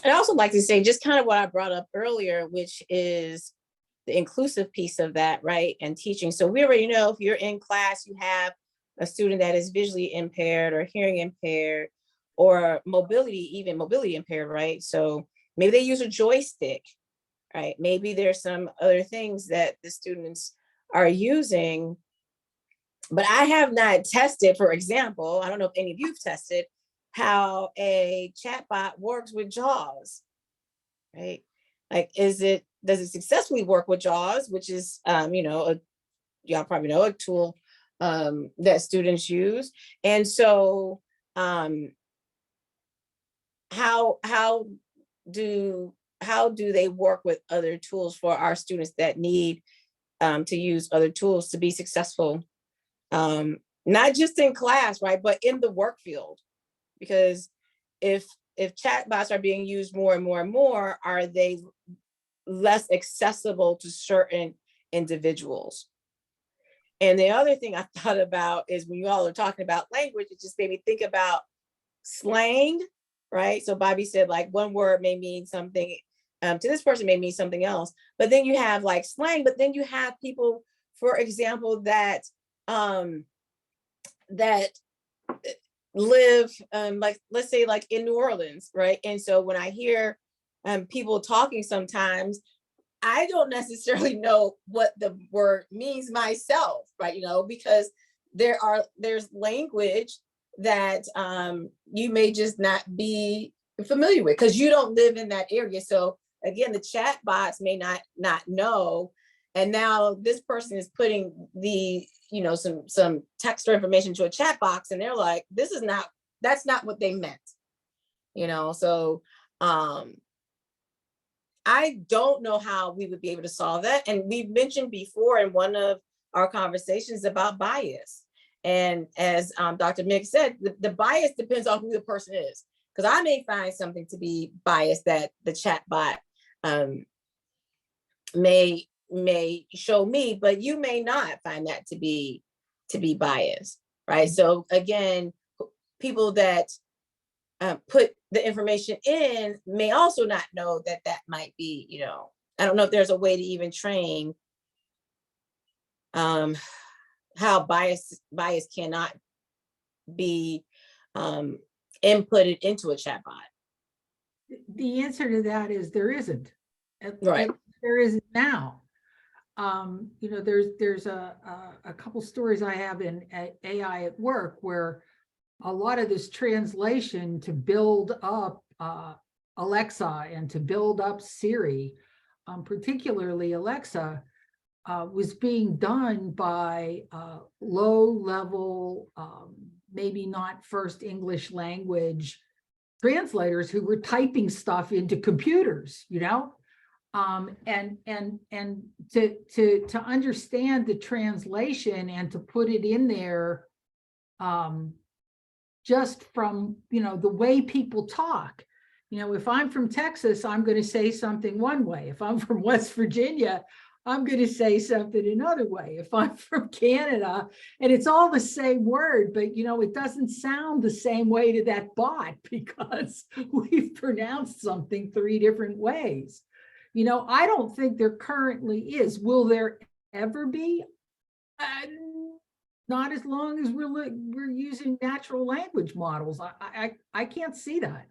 I'd also like to say just kind of what I brought up earlier, which is the inclusive piece of that, right? And teaching. So we already know if you're in class, you have a student that is visually impaired or hearing impaired or even mobility impaired, right? So maybe they use a joystick, right? Maybe there's some other things that the students are using, but I have not tested, for example, I don't know if any of you've tested how a chatbot works with JAWS, right? Like, does it successfully work with JAWS, which is, y'all probably know, a tool that students use. And so how do they work with other tools for our students that need to use other tools to be successful, not just in class, right, but in the work field? Because if chatbots are being used more and more and more, are they less accessible to certain individuals? And the other thing I thought about is when you all are talking about language, it just made me think about slang, right? So Bobby said like one word may mean something to this person, may mean something else, but then you have like slang, but then you have people, for example, that live like, let's say like in New Orleans, right? And so when I hear people talking, sometimes I don't necessarily know what the word means myself, right? Because there's language that you may just not be familiar with because you don't live in that area. So again, the chat bots may not know. And now this person is putting the, some text or information to a chat box, and they're like, that's not what they meant, so I don't know how we would be able to solve that. And we've mentioned before in one of our conversations about bias. And as Dr. Mick said, the bias depends on who the person is. Because I may find something to be biased that the chat bot may show me, but you may not find that to be biased, right? So again, people that put the information in may also not know that might be, I don't know if there's a way to even train how bias cannot be inputted into a chatbot. The answer to that is there isn't. Right. There isn't now. There's a couple stories I have in AI at work where a lot of this translation to build up Alexa and to build up Siri, particularly Alexa, was being done by low-level, maybe not first English language translators who were typing stuff into computers, and to understand the translation and to put it in there just from, the way people talk. If I'm from Texas, I'm going to say something one way. If I'm from West Virginia, I'm going to say something another way. If I'm from Canada, and it's all the same word, but it doesn't sound the same way to that bot because we've pronounced something 3 different ways. I don't think there currently is. Will there ever be? Not as long as we're using natural language models. I can't see that.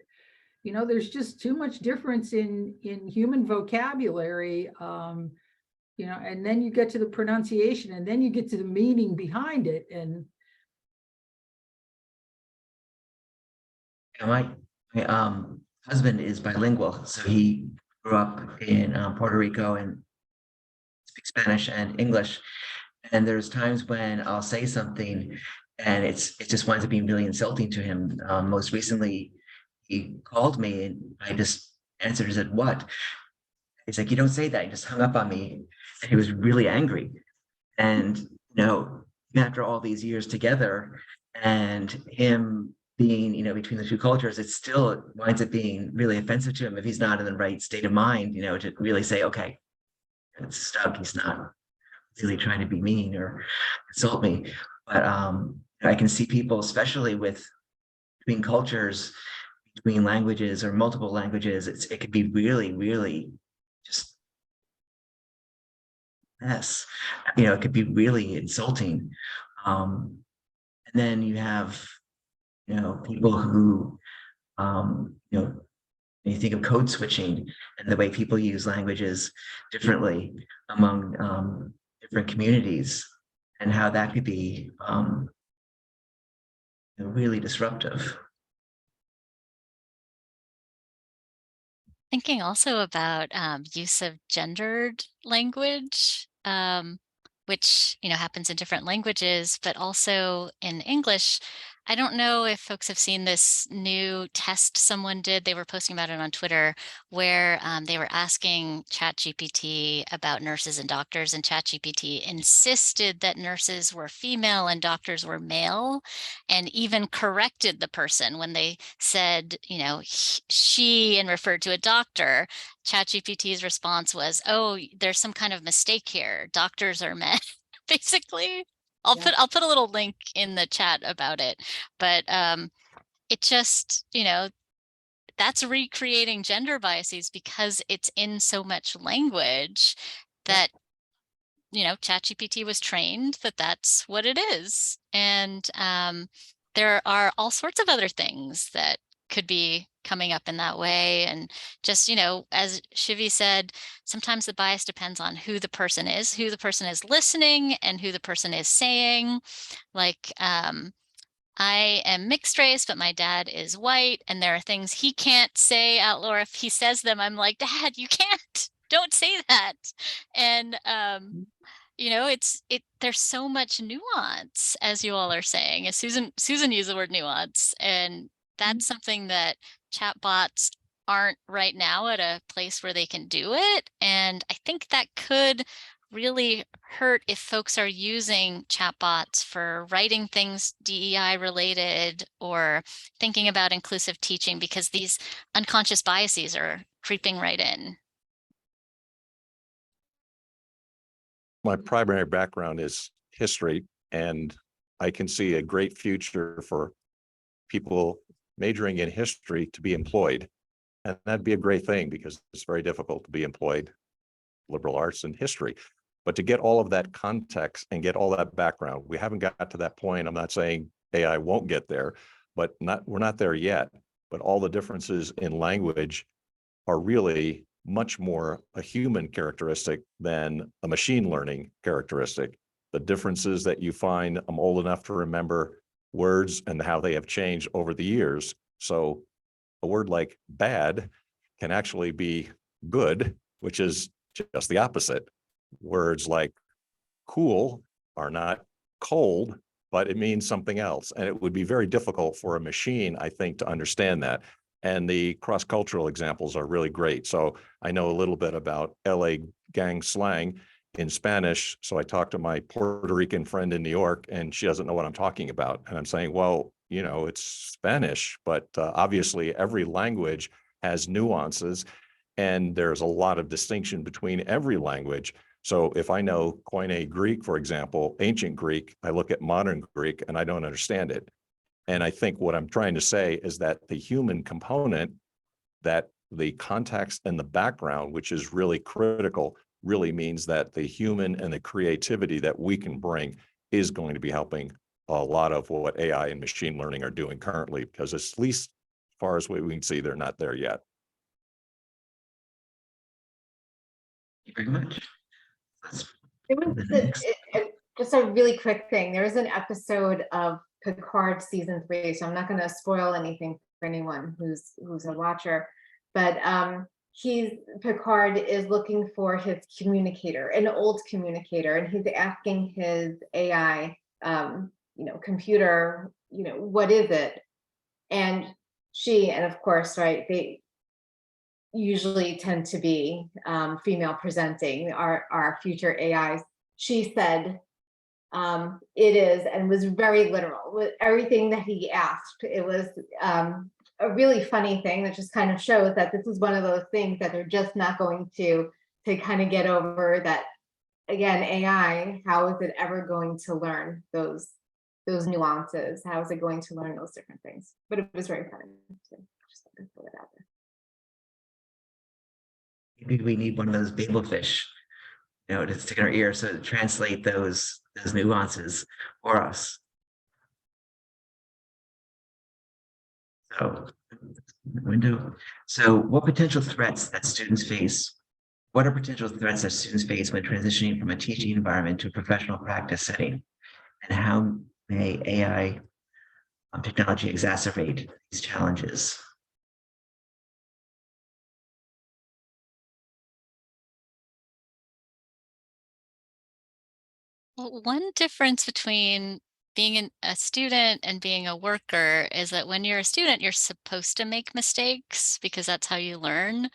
There's just too much difference in human vocabulary. And then you get to the pronunciation, and then you get to the meaning behind it. And my husband is bilingual, so he grew up in Puerto Rico and speaks Spanish and English. And there's times when I'll say something and it just winds up being really insulting to him. Most recently, he called me and I just answered and said, "What?" He's like, "You don't say that." He just hung up on me. And he was really angry. And, after all these years together and him being, between the two cultures, it still winds up being really offensive to him if he's not in the right state of mind, to really say, okay, it's stuck. He's not really trying to be mean or insult me. But I can see people, especially between cultures, between languages or multiple languages, it could be really, really just mess. It could be really insulting. And then you have, people who, when you think of code switching and the way people use languages differently among different communities, and how that could be really disruptive. Thinking also about use of gendered language, which happens in different languages, but also in English. I don't know if folks have seen this new test someone did. They were posting about it on Twitter, where they were asking ChatGPT about nurses and doctors, and ChatGPT insisted that nurses were female and doctors were male, and even corrected the person when they said, she, and referred to a doctor. ChatGPT's response was, "Oh, there's some kind of mistake here. Doctors are men." Basically. I'll put a little link in the chat about it. But it just, that's recreating gender biases because it's in so much language that ChatGPT was trained that that's what it is. And there are all sorts of other things that could be coming up in that way. And just, as Shivi said, sometimes the bias depends on who the person is listening, and who the person is saying. Like, I am mixed race, but my dad is white, and there are things he can't say out loud. If he says them, I'm like, Dad, you can't, don't say that. And there's so much nuance, as you all are saying. As Susan used the word nuance, and that's something that chatbots aren't right now at a place where they can do it. And I think that could really hurt if folks are using chatbots for writing things DEI related, or thinking about inclusive teaching, because these unconscious biases are creeping right in. My primary background is history, and I can see a great future for people majoring in history to be employed. And that'd be a great thing, because it's very difficult to be employed, liberal arts and history. But to get all of that context and get all that background, we haven't got to that point. I'm not saying AI won't get there, but we're not there yet. But all the differences in language are really much more a human characteristic than a machine learning characteristic. The differences that you find, I'm old enough to remember words and how they have changed over the years. So a word like bad can actually be good, which is just the opposite. Words like cool are not cold, but it means something else. And it would be very difficult for a machine, I think, to understand that. And the cross-cultural examples are really great. So I know a little bit about LA gang slang in Spanish. So I talked to my Puerto Rican friend in New York, and she doesn't know what I'm talking about. And I'm saying, well, it's Spanish, but obviously every language has nuances, and there's a lot of distinction between every language. So if I know Koine Greek, for example, ancient Greek, I look at modern Greek and I don't understand it. And I think what I'm trying to say is that the human component, that the context and the background, which is really critical, really means that the human and the creativity that we can bring is going to be helping a lot of what AI and machine learning are doing currently, because at least as far as we can see, they're not there yet. Thank you very much. Just a really quick thing. There is an episode of Picard season 3, so I'm not going to spoil anything for anyone who's a watcher. But Picard is looking for his communicator, an old communicator, and he's asking his AI, computer, what is it? And of course, right, they usually tend to be female presenting, our future AIs. She said, it is, and was very literal with everything that he asked. It was a really funny thing that just kind of shows that this is one of those things that they're just not going to kind of get over. That again, AI, how is it ever going to learn those nuances? How is it going to learn those different things? But it was very funny. So just to put it out there. Maybe we need one of those Babel fish to stick in our ear, so to translate those nuances for us. So, window. So, what potential threats that students face? What are potential threats that students face when transitioning from a teaching environment to a professional practice setting? And how may AI technology exacerbate these challenges? Well, one difference between being a student and being a worker is that when you're a student, you're supposed to make mistakes because that's how you learn.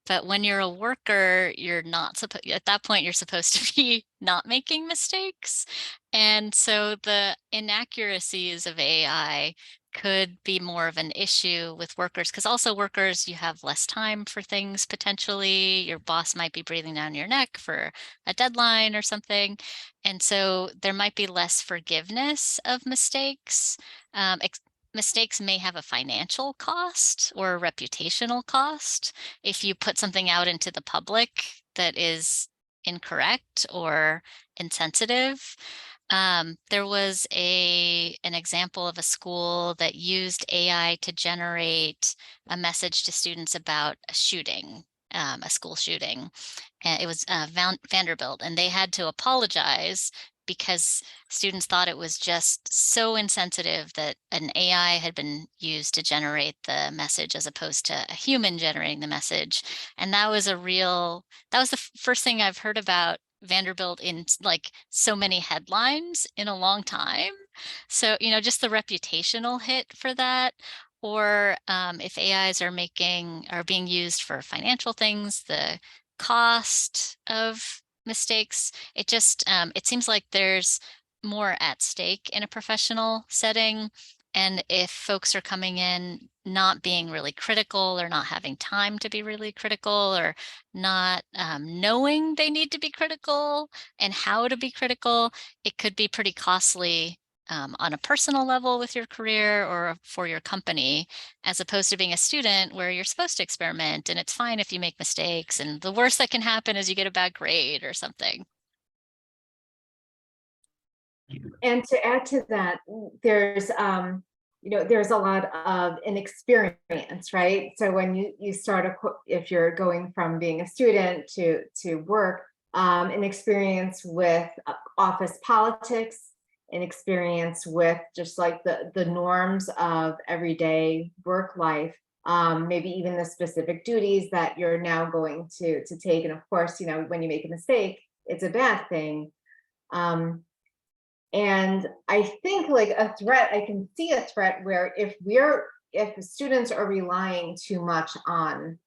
But when you're a worker, you're not supposed, at that point, you're supposed to be not making mistakes. And so the inaccuracies of AI could be more of an issue with workers, because also workers, you have less time for things potentially. Your boss might be breathing down your neck for a deadline or something. And so there might be less forgiveness of mistakes. Mistakes may have a financial cost or a reputational cost if you put something out into the public that is incorrect or insensitive. There was an example of a school that used AI to generate a message to students about a shooting, a school shooting. And it was Vanderbilt, and they had to apologize because students thought it was just so insensitive that an AI had been used to generate the message as opposed to a human generating the message. And that was that was the first thing I've heard about Vanderbilt in like so many headlines in a long time. So, just the reputational hit for that. Or if AIs are being used for financial things, the cost of mistakes, it seems like there's more at stake in a professional setting. And if folks are coming in not being really critical or not having time to be really critical or not knowing they need to be critical and how to be critical, it could be pretty costly on a personal level with your career or for your company, as opposed to being a student where you're supposed to experiment and it's fine if you make mistakes. And the worst that can happen is you get a bad grade or something. And to add to that, there's there's a lot of inexperience, right? So when you start if you're going from being a student to work, an experience with office politics, an experience with just like the norms of everyday work life, maybe even the specific duties that you're now going to take. And of course, when you make a mistake, it's a bad thing. And I think like a threat, I can see a threat where if the students are relying too much on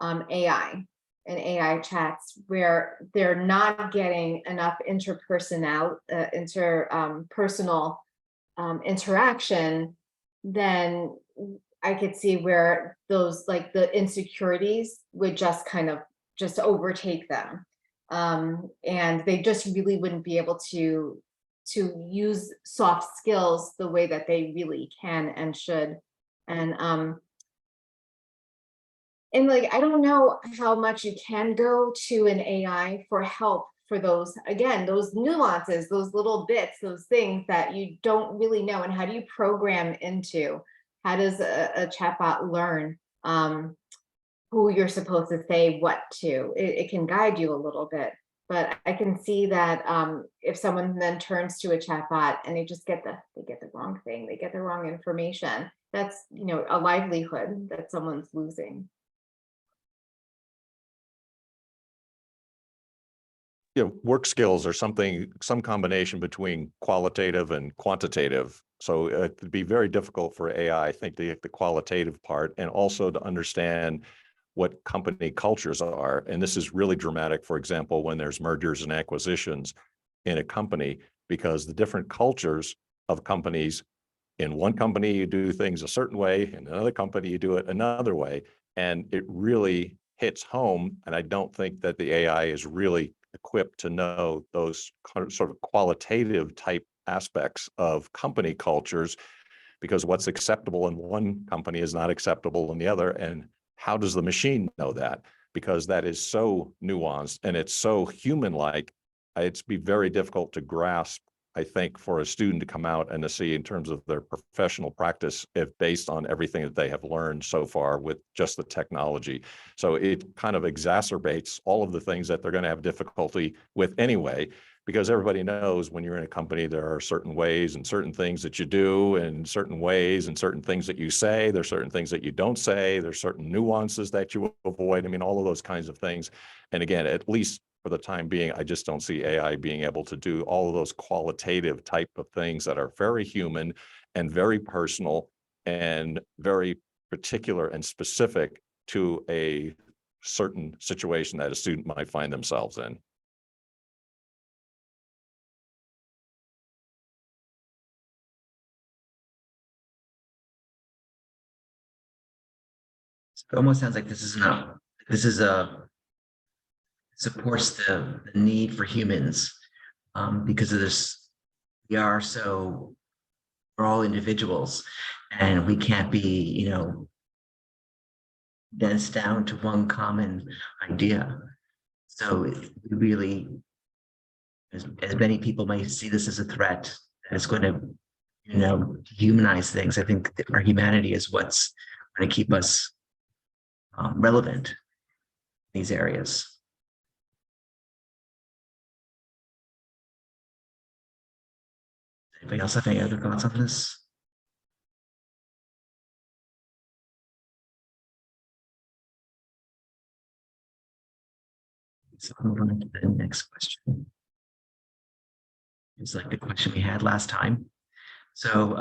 AI and AI chats, where they're not getting enough interpersonal interaction, then I could see where those like the insecurities would just kind of just overtake them. And they just really wouldn't be able to use soft skills the way that they really can and should. And like I don't know how much you can go to an AI for help for those, again, those nuances, those little bits, those things that you don't really know. And how do you program into? How does a chatbot learn who you're supposed to say what to? It can guide you a little bit. But I can see that if someone then turns to a chatbot and they get the wrong thing, they get the wrong information, that's a livelihood that someone's losing. Work skills are some combination between qualitative and quantitative. So it'd be very difficult for AI, I think, to get the qualitative part and also to understand what company cultures are. And this is really dramatic, for example, when there's mergers and acquisitions in a company, because the different cultures of companies, in one company, you do things a certain way, in another company, you do it another way. And it really hits home. And I don't think that the AI is really equipped to know those sort of qualitative type aspects of company cultures, because what's acceptable in one company is not acceptable in the other. And how does the machine know that? because that is so nuanced and it's so human-like. It's be very difficult to grasp, I think, for a student to come out and to see in terms of their professional practice, if based on everything that they have learned so far with just the technology. So it kind of exacerbates all of the things that they're going to have difficulty with anyway, because everybody knows when you're in a company, there are certain ways and certain things that you do and certain ways and certain things that you say. There's certain things that you don't say. There's certain nuances that you avoid. I mean, all of those kinds of things. And again, at least for the time being, I just don't see AI being able to do all of those qualitative type of things that are very human and very personal and very particular and specific to a certain situation that a student might find themselves in. It almost sounds like this is a supports the need for humans, because of this. We're all individuals, and we can't be, condensed down to one common idea. So we really, as many people may see this as a threat, that it's going to, humanize things. I think that our humanity is what's going to keep us relevant in these areas. Anybody else have any other thoughts on this? So I'll move on to the next question. It's like the question we had last time. So,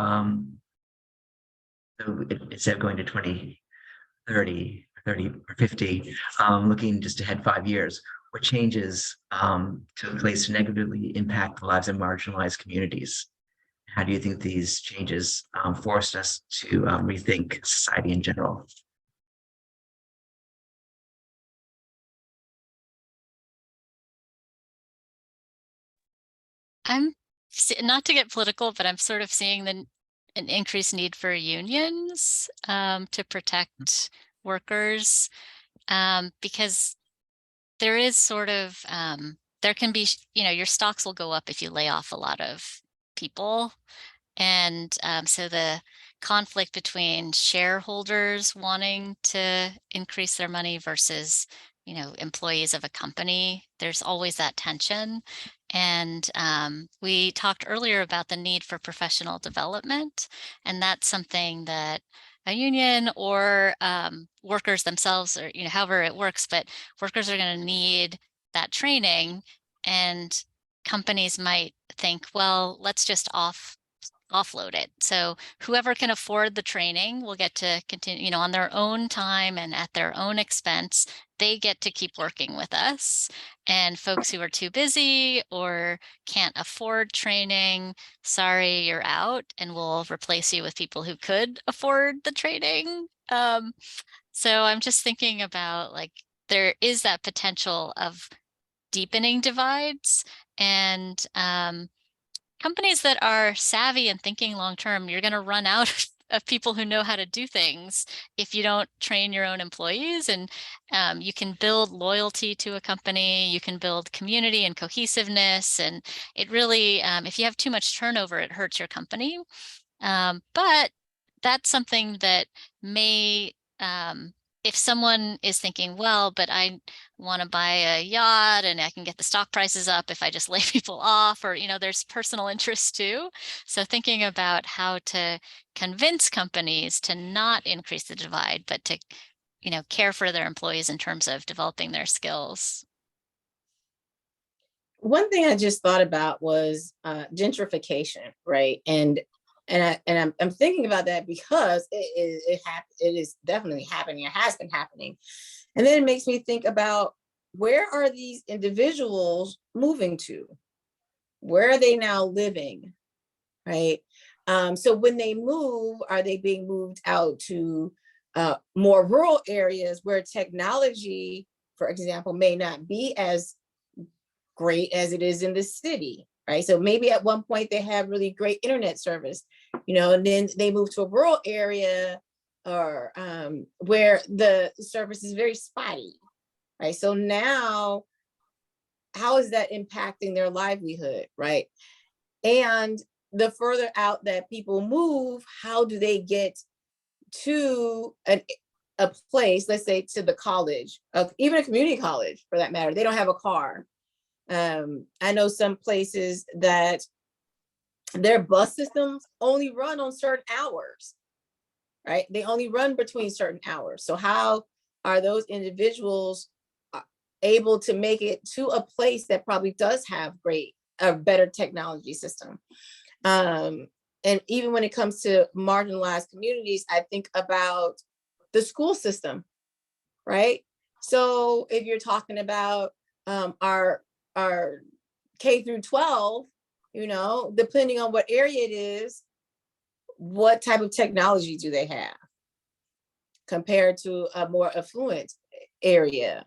instead of going to 2030, 30 or 50, looking just ahead 5 years, what changes took place to negatively impact the lives of marginalized communities? How do you think these changes forced us to rethink society in general? Not to get political, but I'm sort of seeing an increased need for unions to protect workers, because there is sort of there can be, your stocks will go up if you lay off a lot of people. And so the conflict between shareholders wanting to increase their money versus, employees of a company, there's always that tension. And we talked earlier about the need for professional development, and that's something that a union or workers themselves, or however it works, but workers are going to need that training, and companies might think, well, let's just offload it. So whoever can afford the training will get to continue, on their own time and at their own expense. They get to keep working with us. And folks who are too busy or can't afford training, sorry, you're out, and we'll replace you with people who could afford the training. So I'm just thinking about, like, there is that potential of deepening divides, and companies that are savvy and thinking long term, you're going to run out of people who know how to do things if you don't train your own employees. And you can build loyalty to a company, you can build community and cohesiveness, and it really, if you have too much turnover, it hurts your company. But that's something that may, if someone is thinking, well, but I want to buy a yacht and I can get the stock prices up if I just lay people off, or, there's personal interest too. So thinking about how to convince companies to not increase the divide, but to, care for their employees in terms of developing their skills. One thing I just thought about was gentrification, right? And I'm thinking about that because it is definitely happening. It has been happening, and then it makes me think about, where are these individuals moving to? Where are they now living, right? So when they move, are they being moved out to more rural areas where technology, for example, may not be as great as it is in the city, right? So maybe at one point they have really great internet service, and then they move to a rural area or where the service is very spotty, right? So now, how is that impacting their livelihood, right? And the further out that people move, how do they get to a place, let's say to the college, even a community college for that matter? They don't have a car. I know some places that their bus systems only run on certain hours, right? They only run between certain hours. So how are those individuals able to make it to a place that probably does have a better technology system? And even when it comes to marginalized communities, I think about the school system, right? So if you're talking about our K through 12, depending on what area it is, what type of technology do they have compared to a more affluent area?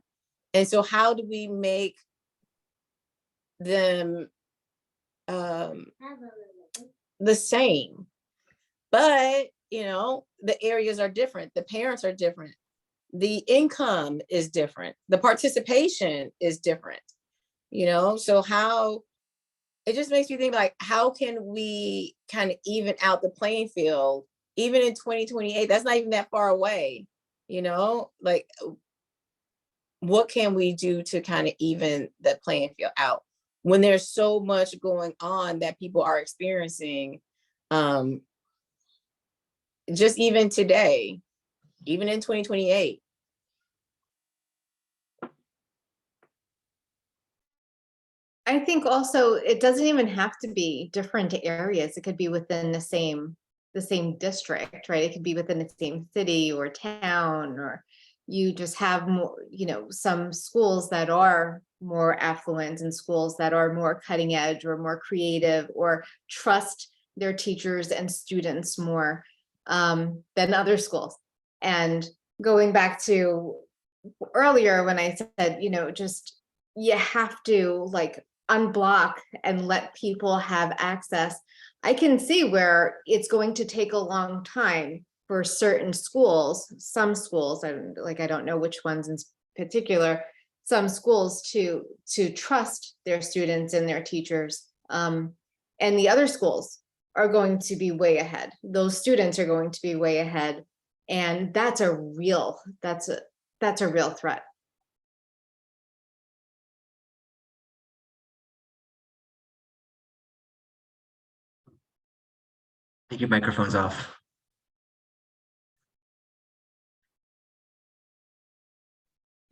And so how do we make them the same? But, the areas are different. The parents are different. The income is different. The participation is different, so how, it just makes me think like, how can we kind of even out the playing field, even in 2028? That's not even that far away, like, what can we do to kind of even the playing field out when there's so much going on that people are experiencing, just even today, even in 2028? I think also it doesn't even have to be different areas. It could be within the same district, right? It could be within the same city or town, or you just have more, some schools that are more affluent and schools that are more cutting edge or more creative or trust their teachers and students more than other schools. And going back to earlier when I said, just you have to like unblock and let people have access. I can see where it's going to take a long time for certain schools, some schools, I don't know which ones in particular, some schools to trust their students and their teachers. And the other schools are going to be way ahead. Those students are going to be way ahead. And that's a real threat. I think your microphone's off.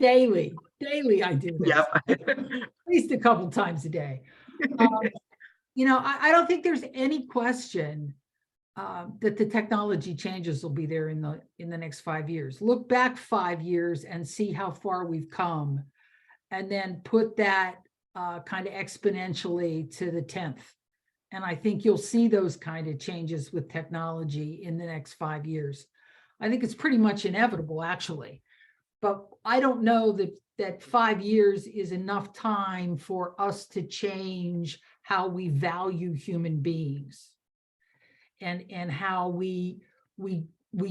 Daily I do this. Yep. At least a couple times a day. I don't think there's any question that the technology changes will be there in the next 5 years. Look back 5 years and see how far we've come, and then put that kind of exponentially to the 10th. And I think you'll see those kind of changes with technology in the next 5 years. I think it's pretty much inevitable, actually. But I don't know that 5 years is enough time for us to change how we value human beings and how we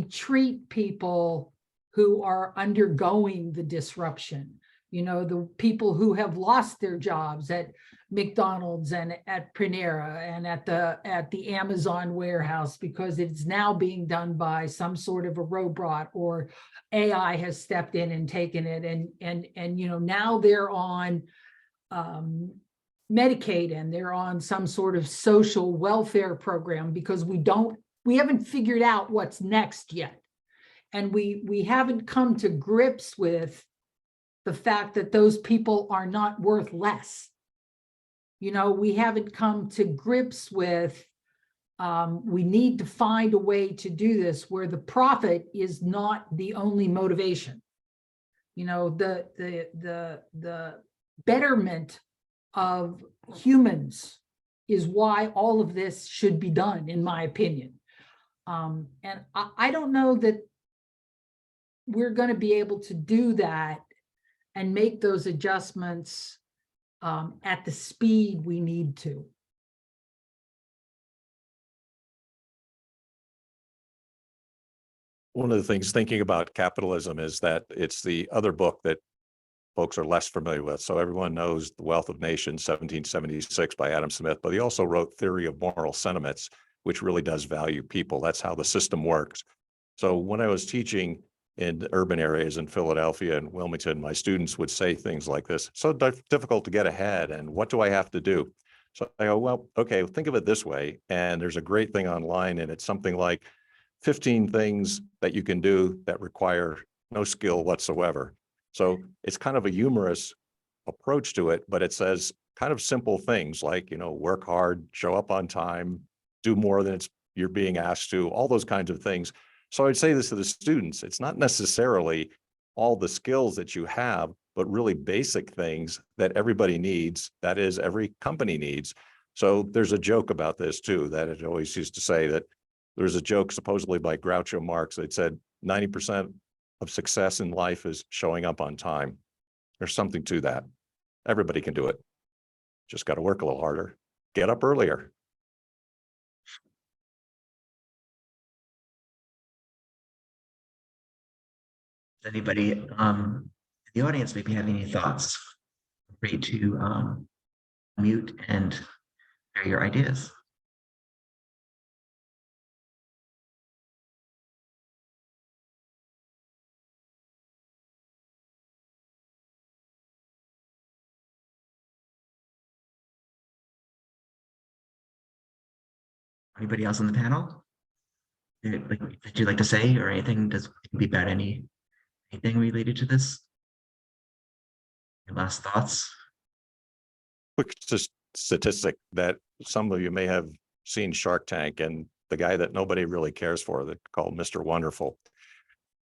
treat people who are undergoing the disruption. The people who have lost their jobs at McDonald's and at Panera and at the Amazon warehouse because it's now being done by some sort of a robot, or AI has stepped in and taken it, and now they're on Medicaid and they're on some sort of social welfare program because we haven't figured out what's next yet, and we haven't come to grips with the fact that those people are not worth less. We haven't come to grips with, we need to find a way to do this where the profit is not the only motivation. The betterment of humans is why all of this should be done, in my opinion. And I don't know that we're going to be able to do that and make those adjustments at the speed we need to. One of the things thinking about capitalism is that it's the other book that folks are less familiar with. So everyone knows The Wealth of Nations, 1776 by Adam Smith, but he also wrote Theory of Moral Sentiments, which really does value people. That's how the system works. So when I was teaching in urban areas in Philadelphia and Wilmington, my students would say things like this: so difficult to get ahead, and what do I have to do? So I go, well, okay, think of it this way. And there's a great thing online, and it's something like 15 things that you can do that require no skill whatsoever. So it's kind of a humorous approach to it, but it says kind of simple things like, work hard, show up on time, do more than you're being asked to, all those kinds of things. So I'd say this to the students: it's not necessarily all the skills that you have, but really basic things that everybody needs, that is, every company needs. So there's a joke about this too, that it always used to say that there's a joke supposedly by Groucho Marx that said 90% of success in life is showing up on time. There's something to that. Everybody can do it. Just got to work a little harder, get up earlier. Anybody in the audience maybe have any thoughts? Feel free to mute and share your ideas. Anybody else on the panel that you'd like to say, or anything does be about anything related to this? Your last thoughts? Quick statistic that some of you may have seen, Shark Tank, and the guy that nobody really cares for, that called Mr. Wonderful.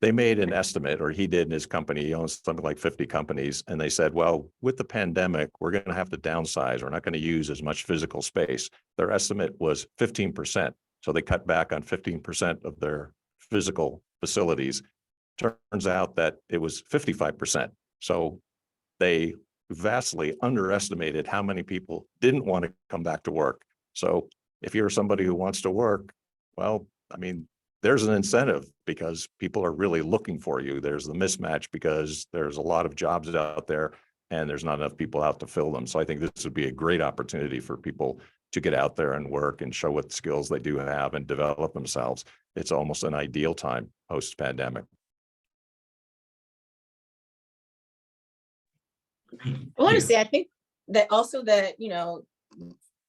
They made an estimate, or he did in his company. He owns something like 50 companies. And they said, well, with the pandemic, we're going to have to downsize. We're not going to use as much physical space. Their estimate was 15%. So they cut back on 15% of their physical facilities. Turns out that it was 55%. So they vastly underestimated how many people didn't want to come back to work. So if you're somebody who wants to work, well, I mean, there's an incentive because people are really looking for you. There's the mismatch because there's a lot of jobs out there and there's not enough people out to fill them. So I think this would be a great opportunity for people to get out there and work and show what skills they do have and develop themselves. It's almost an ideal time post-pandemic. I want to say, I think that also that,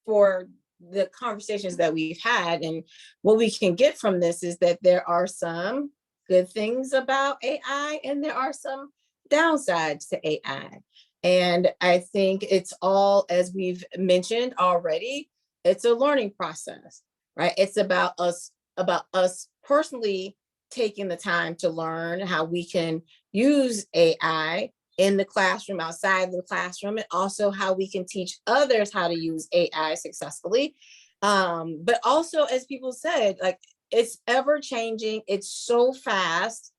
for the conversations that we've had and what we can get from this is that there are some good things about AI and there are some downsides to AI. And I think it's all, as we've mentioned already, it's a learning process, right? It's about us personally taking the time to learn how we can use AI in the classroom, outside the classroom, and also how we can teach others how to use AI successfully. But also, as people said, like, it's ever changing. It's so fast.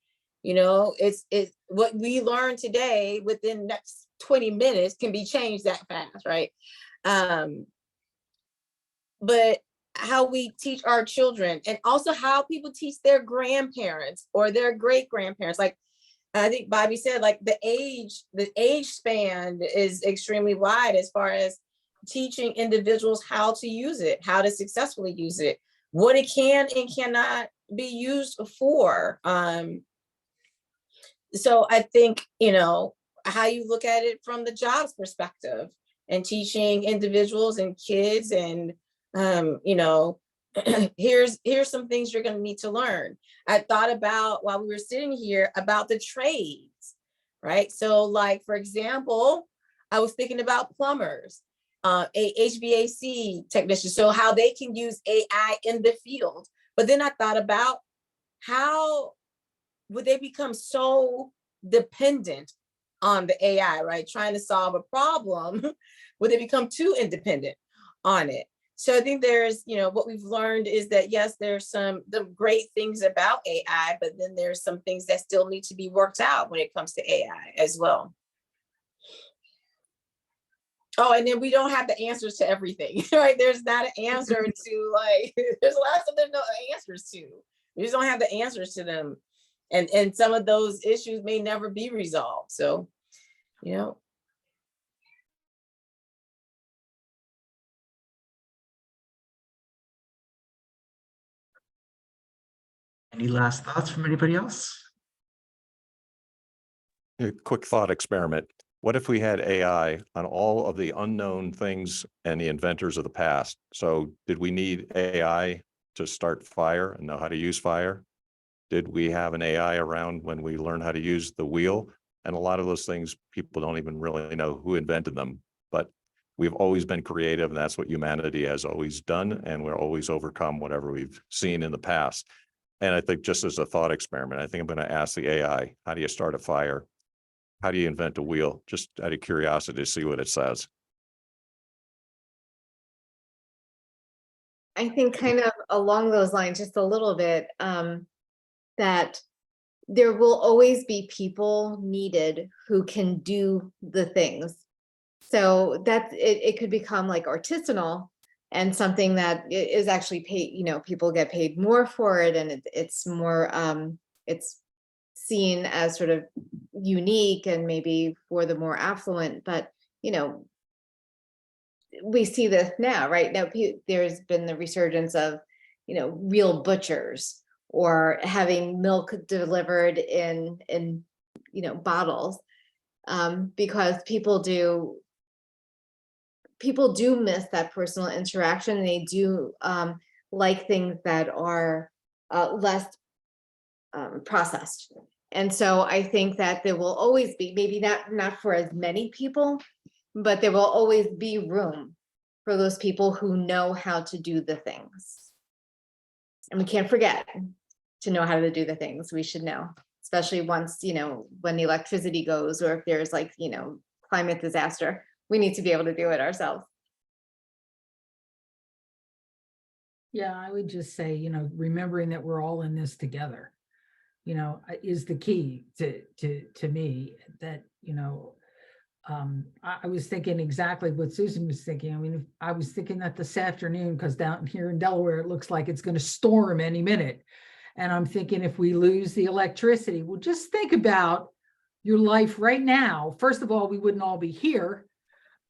It's what we learn today within the next 20 minutes can be changed that fast, right? But how we teach our children, and also how people teach their grandparents or their great grandparents, like I think Bobby said, like the age span is extremely wide as far as teaching individuals how to use it, how to successfully use it, what it can and cannot be used for. So I think, how you look at it from the jobs perspective and teaching individuals and kids and, here's some things you're going to need to learn. I thought about, while we were sitting here, about the trades, right? So like, for example, I was thinking about plumbers, a HVAC technician, so how they can use AI in the field. But then I thought about how would they become so dependent on the AI, right? Trying to solve a problem, would they become too independent on it? So I think there's, what we've learned is that, yes, there's the great things about AI, but then there's some things that still need to be worked out when it comes to AI as well. Oh, and then we don't have the answers to everything, right? There's not an answer to, like, there's a lot of stuff there's no answers to. We just don't have the answers to them. And some of those issues may never be resolved. So you know. Any last thoughts from anybody else? A quick thought experiment. What if we had AI on all of the unknown things and the inventors of the past? So did we need AI to start fire and know how to use fire? Did we have an AI around when we learned how to use the wheel? And a lot of those things, people don't even really know who invented them, but we've always been creative, and that's what humanity has always done. And we're always overcome whatever we've seen in the past. And I think just as a thought experiment, I think I'm going to ask the AI, how do you start a fire? How do you invent a wheel? Just out of curiosity to see what it says. I think kind of along those lines, just a little bit, that there will always be people needed who can do the things. So that's it could become like artisanal and something that is actually paid, people get paid more for it, and it's more it's seen as sort of unique and maybe for the more affluent, but we see this now, right? Now there's been the resurgence of, real butchers, or having milk delivered in bottles, because people do miss that personal interaction. They do like things that are less processed. And so I think that there will always be, maybe not for as many people, but there will always be room for those people who know how to do the things. And we can't forget to know how to do the things. We should know, especially once, when the electricity goes, or if there's like, climate disaster, we need to be able to do it ourselves. Yeah, I would just say, remembering that we're all in this together, is the key to me. That, I was thinking exactly what Susan was thinking. I mean, I was thinking that this afternoon, because down here in Delaware, it looks like it's going to storm any minute. And I'm thinking, if we lose the electricity, well, just think about your life right now. First of all, we wouldn't all be here,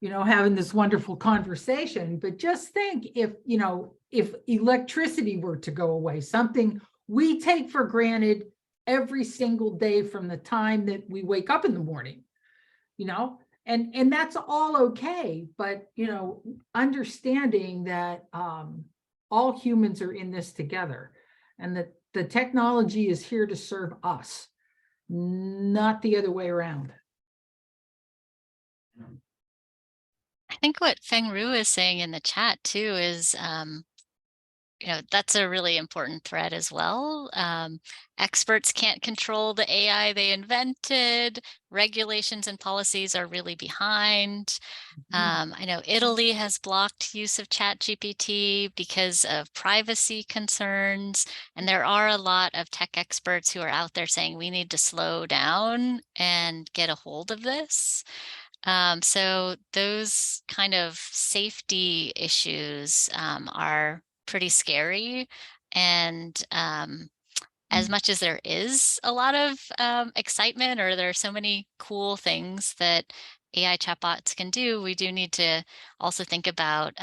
having this wonderful conversation. But just think if electricity were to go away, something we take for granted every single day from the time that we wake up in the morning, and that's all okay. But, understanding that all humans are in this together, and that the technology is here to serve us, not the other way around. I think what Feng Ru is saying in the chat too is, that's a really important thread as well. Experts can't control the AI they invented. Regulations and policies are really behind. I know Italy has blocked use of ChatGPT because of privacy concerns. And there are a lot of tech experts who are out there saying we need to slow down and get a hold of this. So those kind of safety issues are pretty scary. And as much as there is a lot of excitement, or there are so many cool things that AI chatbots can do, we do need to also think about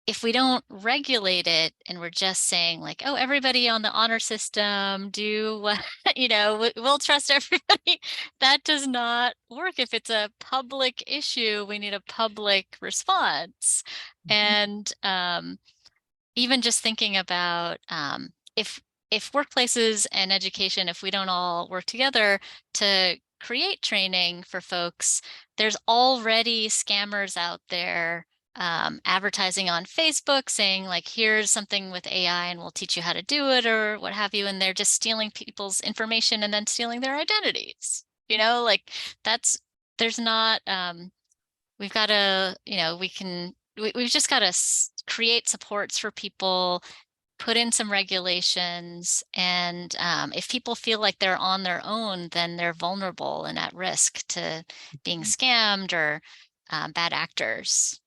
if we don't regulate it and we're just saying like, oh, everybody on the honor system do what, we'll trust everybody. That does not work. If it's a public issue, we need a public response. And even just thinking about if workplaces and education, if we don't all work together to create training for folks, there's already scammers out there advertising on Facebook saying like, here's something with AI and we'll teach you how to do it or what have you. And they're just stealing people's information and then stealing their identities. Like there's not, we've got to, we've just got to create supports for people, put in some regulations, and if people feel like they're on their own, then they're vulnerable and at risk to being scammed or bad actors.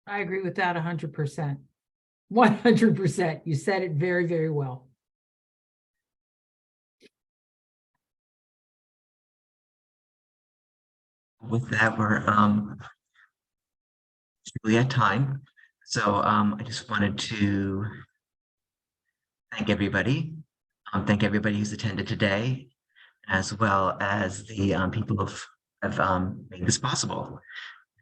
I agree with that 100%. 100%. You said it very, very well. with that, we're really at time. So I just wanted to thank everybody. Thank everybody who's attended today, as well as the people who have made this possible,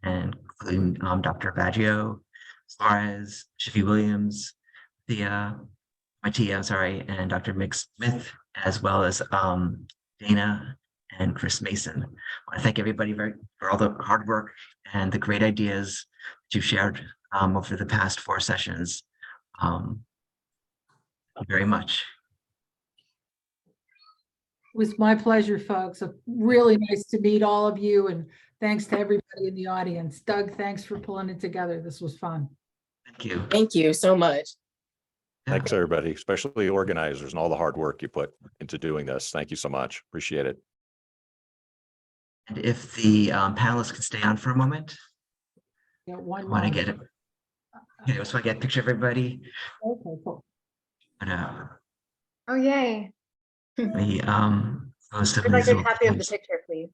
and including Dr. Baggio, Suarez, Shiffy Williams, I'm sorry, and Dr. Mick Smith, as well as Dana and Chris Mason. I want to thank everybody for all the hard work and the great ideas that you've shared over the past 4 sessions. Thank you very much. It was my pleasure, folks. Really nice to meet all of you, and thanks to everybody in the audience. Doug, thanks for pulling it together. This was fun. Thank you. Thank you so much. Thanks, everybody, especially organizers and all the hard work you put into doing this. Thank you so much. Appreciate it. And if the panelists could stay on for a moment, Got I one want to more. get it. Okay, so I get a picture of everybody. Okay, cool. But, Oh, yay. the most of I'd like a these will- copy of the picture, please.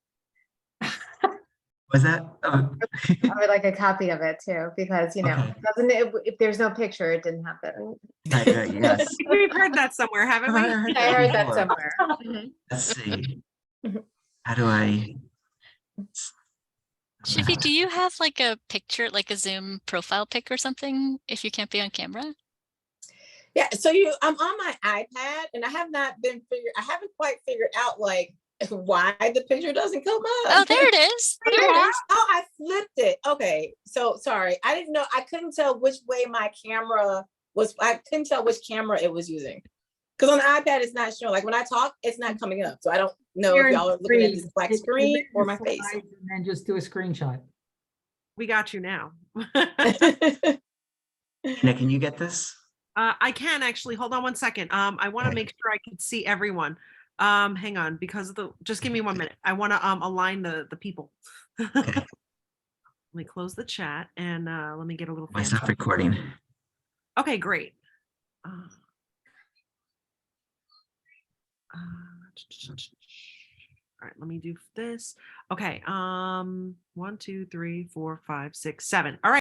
Was that? Oh. I would like a copy of it too, because, you know, Okay. doesn't it, if there's no picture, it didn't happen. Right, yes. We've heard that somewhere, haven't we? I heard that before. somewhere. Mhm. Let's see. How do I? Shiffy, do you have like a picture, like a Zoom profile pic or something if you can't be on camera? Yeah, so I'm on my iPad and I haven't quite figured out like why the picture doesn't come up. Oh, there it is. There it is. Oh, I flipped it. Okay, so sorry. I didn't know. I couldn't tell which way my camera was. I couldn't tell which camera it was using. Because on the iPad, it's not showing. Like when I talk, it's not coming up. So I don't know if y'all are looking at this black screen or my face. And then just do a screenshot. We got you now. Tina, can you get this? I can actually. Hold on one second. I want to Okay. make sure I can see everyone. Hang on, because of the. Just give me 1 minute. I want to align the people. Okay. Let me close the chat and let me get a little. I stop recording. Okay, great. All right, let me do this. Okay. 1, 2, 3, 4, 5, 6, 7. All right.